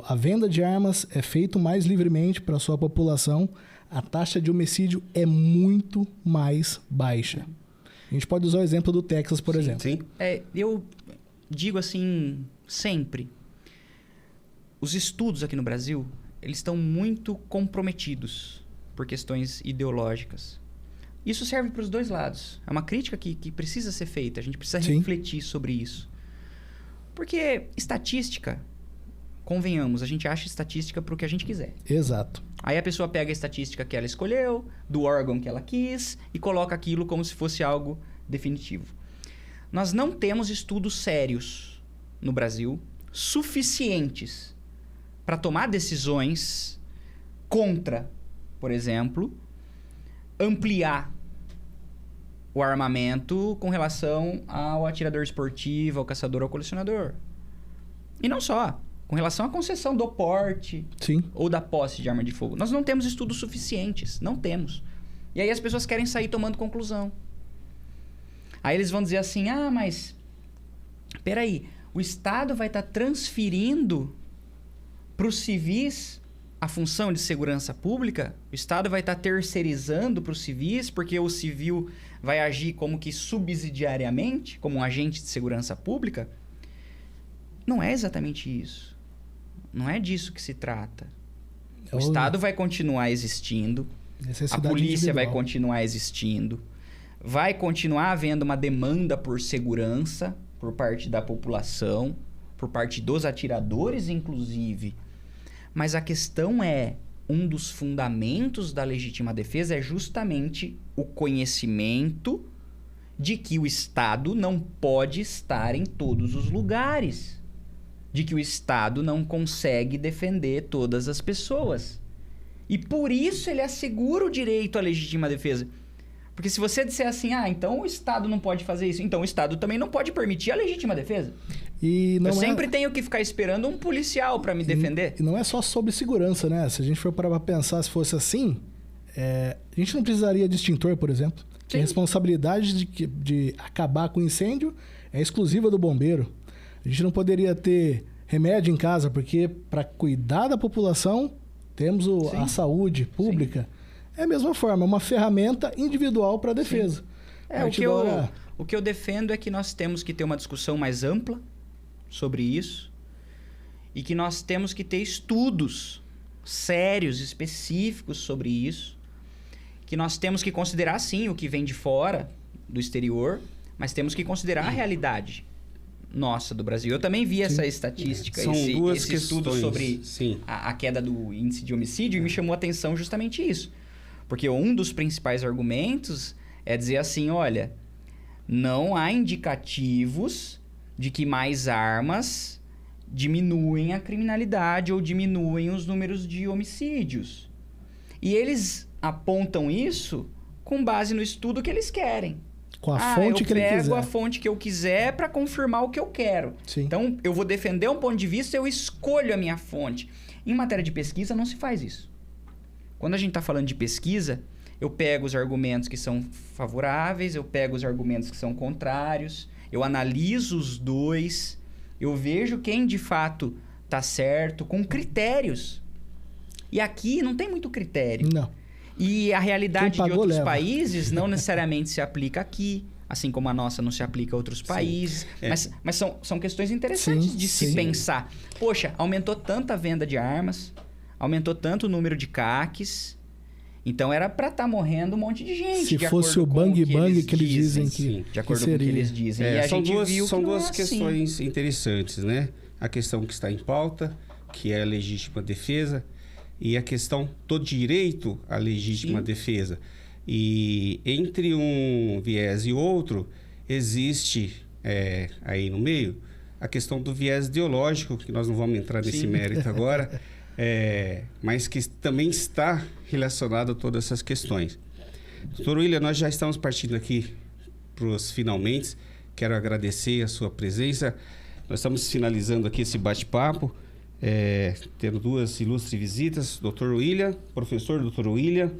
a venda de armas é feita mais livremente para a sua população, a taxa de homicídio é muito mais baixa. A gente pode usar o exemplo do Texas, por exemplo. Sim. Eu digo assim, sempre, os estudos aqui no Brasil, eles estão muito comprometidos por questões ideológicas. Isso serve para os dois lados. É uma crítica que precisa ser feita. A gente precisa refletir sobre isso. Porque estatística, convenhamos, a gente acha estatística para o que a gente quiser. Exato. Aí a pessoa pega a estatística que ela escolheu, do órgão que ela quis, e coloca aquilo como se fosse algo definitivo. Nós não temos estudos sérios no Brasil suficientes para tomar decisões contra, por exemplo, ampliar o armamento com relação ao atirador esportivo, ao caçador, ao colecionador. E não só. Com relação à concessão do porte ou da posse de arma de fogo. Nós não temos estudos suficientes. Não temos. E aí as pessoas querem sair tomando conclusão. Aí eles vão dizer assim, mas... Peraí, o Estado vai estar transferindo para os civis a função de segurança pública? O Estado vai estar terceirizando para os civis porque o civil vai agir como que subsidiariamente, como um agente de segurança pública? Não é exatamente isso. Não é disso que se trata. O Estado vai continuar existindo, a polícia vai continuar existindo, vai continuar havendo uma demanda por segurança por parte da população, por parte dos atiradores, inclusive. Mas a questão um dos fundamentos da legítima defesa é justamente o conhecimento de que o Estado não pode estar em todos os lugares. De que o Estado não consegue defender todas as pessoas. E por isso ele assegura o direito à legítima defesa. Porque se você disser assim, então o Estado não pode fazer isso, então o Estado também não pode permitir a legítima defesa. Eu sempre tenho que ficar esperando um policial para me defender. E não é só sobre segurança, né? Se a gente for parar para pensar, se fosse assim, a gente não precisaria de extintor, por exemplo. A responsabilidade de acabar com o incêndio é exclusiva do bombeiro. A gente não poderia ter remédio em casa, porque para cuidar da população, temos a saúde pública. É a mesma forma, é uma ferramenta individual para a defesa. O que eu defendo é que nós temos que ter uma discussão mais ampla sobre isso e que nós temos que ter estudos sérios, específicos sobre isso, que nós temos que considerar, sim, o que vem de fora, do exterior, mas temos que considerar a realidade nossa do Brasil. Eu também vi essa estatística, São duas esse questões, estudo sobre sim. a queda do índice de homicídio, e me chamou a atenção justamente isso. Porque um dos principais argumentos é dizer assim, olha, não há indicativos de que mais armas diminuem a criminalidade ou diminuem os números de homicídios. E eles apontam isso com base no estudo que eles querem. Com a fonte que ele quiser. Eu pego a fonte que eu quiser para confirmar o que eu quero. Sim. Então, eu vou defender um ponto de vista, eu escolho a minha fonte. Em matéria de pesquisa, não se faz isso. Quando a gente está falando de pesquisa, eu pego os argumentos que são favoráveis, eu pego os argumentos que são contrários, eu analiso os dois, eu vejo quem de fato está certo, com critérios. E aqui não tem muito critério. Não. E a realidade de outros leva. países não necessariamente se aplica aqui, assim como a nossa não se aplica a outros países. Mas são questões interessantes de se pensar. Poxa, aumentou tanto a venda de armas, aumentou tanto o número de CACs, então era para estar morrendo um monte de gente. Se fosse o bang-bang que eles dizem que de acordo com o que eles dizem. E a são gente duas, viu são que duas não é questões assim. interessantes, né? A questão que está em pauta, que é a legítima defesa, e a questão do direito à legítima defesa. E entre um viés e outro, existe aí no meio a questão do viés ideológico, que nós não vamos entrar nesse mérito agora, mas que também está relacionado a todas essas questões. Doutor William, nós já estamos partindo aqui para os finalmente. Quero agradecer a sua presença. Nós estamos finalizando aqui esse bate-papo, tendo duas ilustres visitas, Dr. William, professor Dr. William,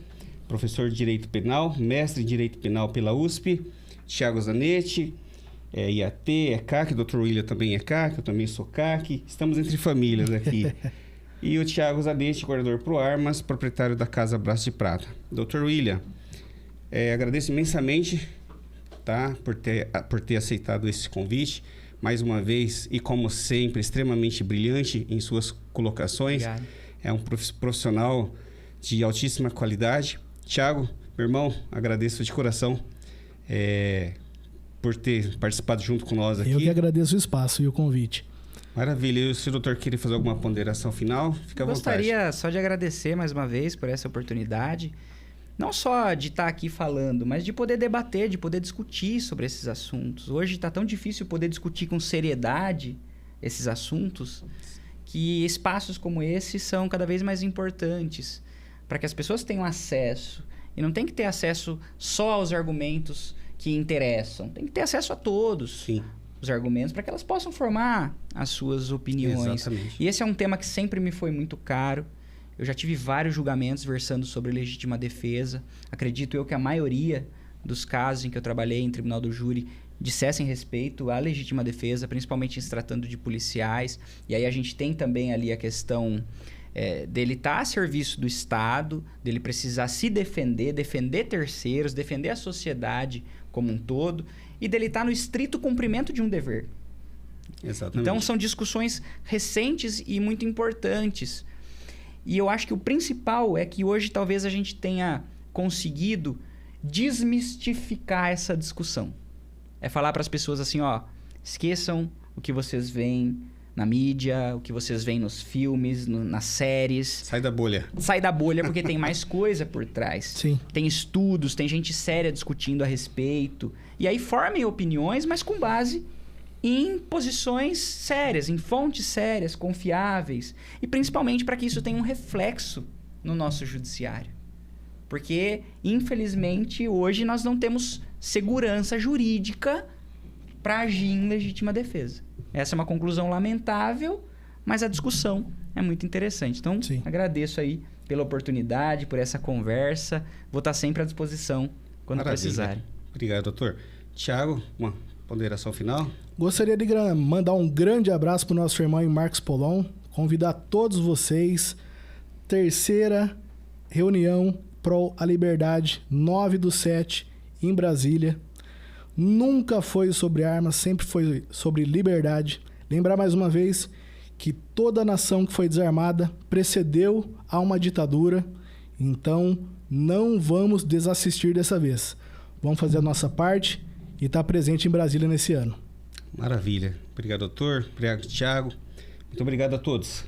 professor de Direito Penal, mestre em Direito Penal pela USP, Thiago Zanetti, IAT, CAC, Dr. William também é CAC, eu também sou CAC, estamos entre famílias aqui. E o Thiago Zanetti, guardador pro Armas, proprietário da Casa Braço de Prata. Dr. William, agradeço imensamente, tá, por ter aceitado esse convite. Mais uma vez, e como sempre, extremamente brilhante em suas colocações. Obrigado. É um profissional de altíssima qualidade. Thiago, meu irmão, agradeço de coração por ter participado junto com nós aqui. Eu que agradeço o espaço e o convite. Maravilha. E se o doutor queria fazer alguma ponderação final, fica à vontade. Gostaria só de agradecer mais uma vez por essa oportunidade. Não só de estar aqui falando, mas de poder debater, de poder discutir sobre esses assuntos. Hoje está tão difícil poder discutir com seriedade esses assuntos, que espaços como esse são cada vez mais importantes para que as pessoas tenham acesso. E não tem que ter acesso só aos argumentos que interessam. Tem que ter acesso a todos. Sim. Os argumentos para que elas possam formar as suas opiniões. Exatamente. E esse é um tema que sempre me foi muito caro. Eu já tive vários julgamentos versando sobre legítima defesa. Acredito eu que a maioria dos casos em que eu trabalhei em tribunal do júri dissessem respeito à legítima defesa, principalmente em se tratando de policiais. E aí a gente tem também ali a questão dele estar a serviço do Estado, dele precisar se defender, defender terceiros, defender a sociedade como um todo, e dele estar no estrito cumprimento de um dever. Exatamente. Então são discussões recentes e muito importantes. E eu acho que o principal é que hoje talvez a gente tenha conseguido desmistificar essa discussão. É falar para as pessoas assim, ó, esqueçam o que vocês veem na mídia, o que vocês veem nos filmes, nas séries. Sai da bolha. Sai da bolha porque tem mais coisa por trás. Sim. Tem estudos, tem gente séria discutindo a respeito. E aí formem opiniões, mas com base em posições sérias, em fontes sérias, confiáveis. E principalmente para que isso tenha um reflexo no nosso judiciário. Porque, infelizmente, hoje nós não temos segurança jurídica para agir em legítima defesa. Essa é uma conclusão lamentável, mas a discussão é muito interessante. Então, Sim. agradeço aí pela oportunidade, por essa conversa. Vou estar sempre à disposição quando precisarem. Obrigado, doutor. Thiago, uma ponderação final? Gostaria de mandar um grande abraço para o nosso irmão Marcos Polon, convidar todos vocês, terceira reunião Pro a Liberdade, 9/7, em Brasília. Nunca foi sobre armas, sempre foi sobre liberdade. Lembrar mais uma vez que toda nação que foi desarmada precedeu a uma ditadura. Então, não vamos desassistir dessa vez. Vamos fazer a nossa parte e estar presente em Brasília nesse ano. Maravilha. Obrigado, doutor. Obrigado, Thiago. Muito obrigado a todos.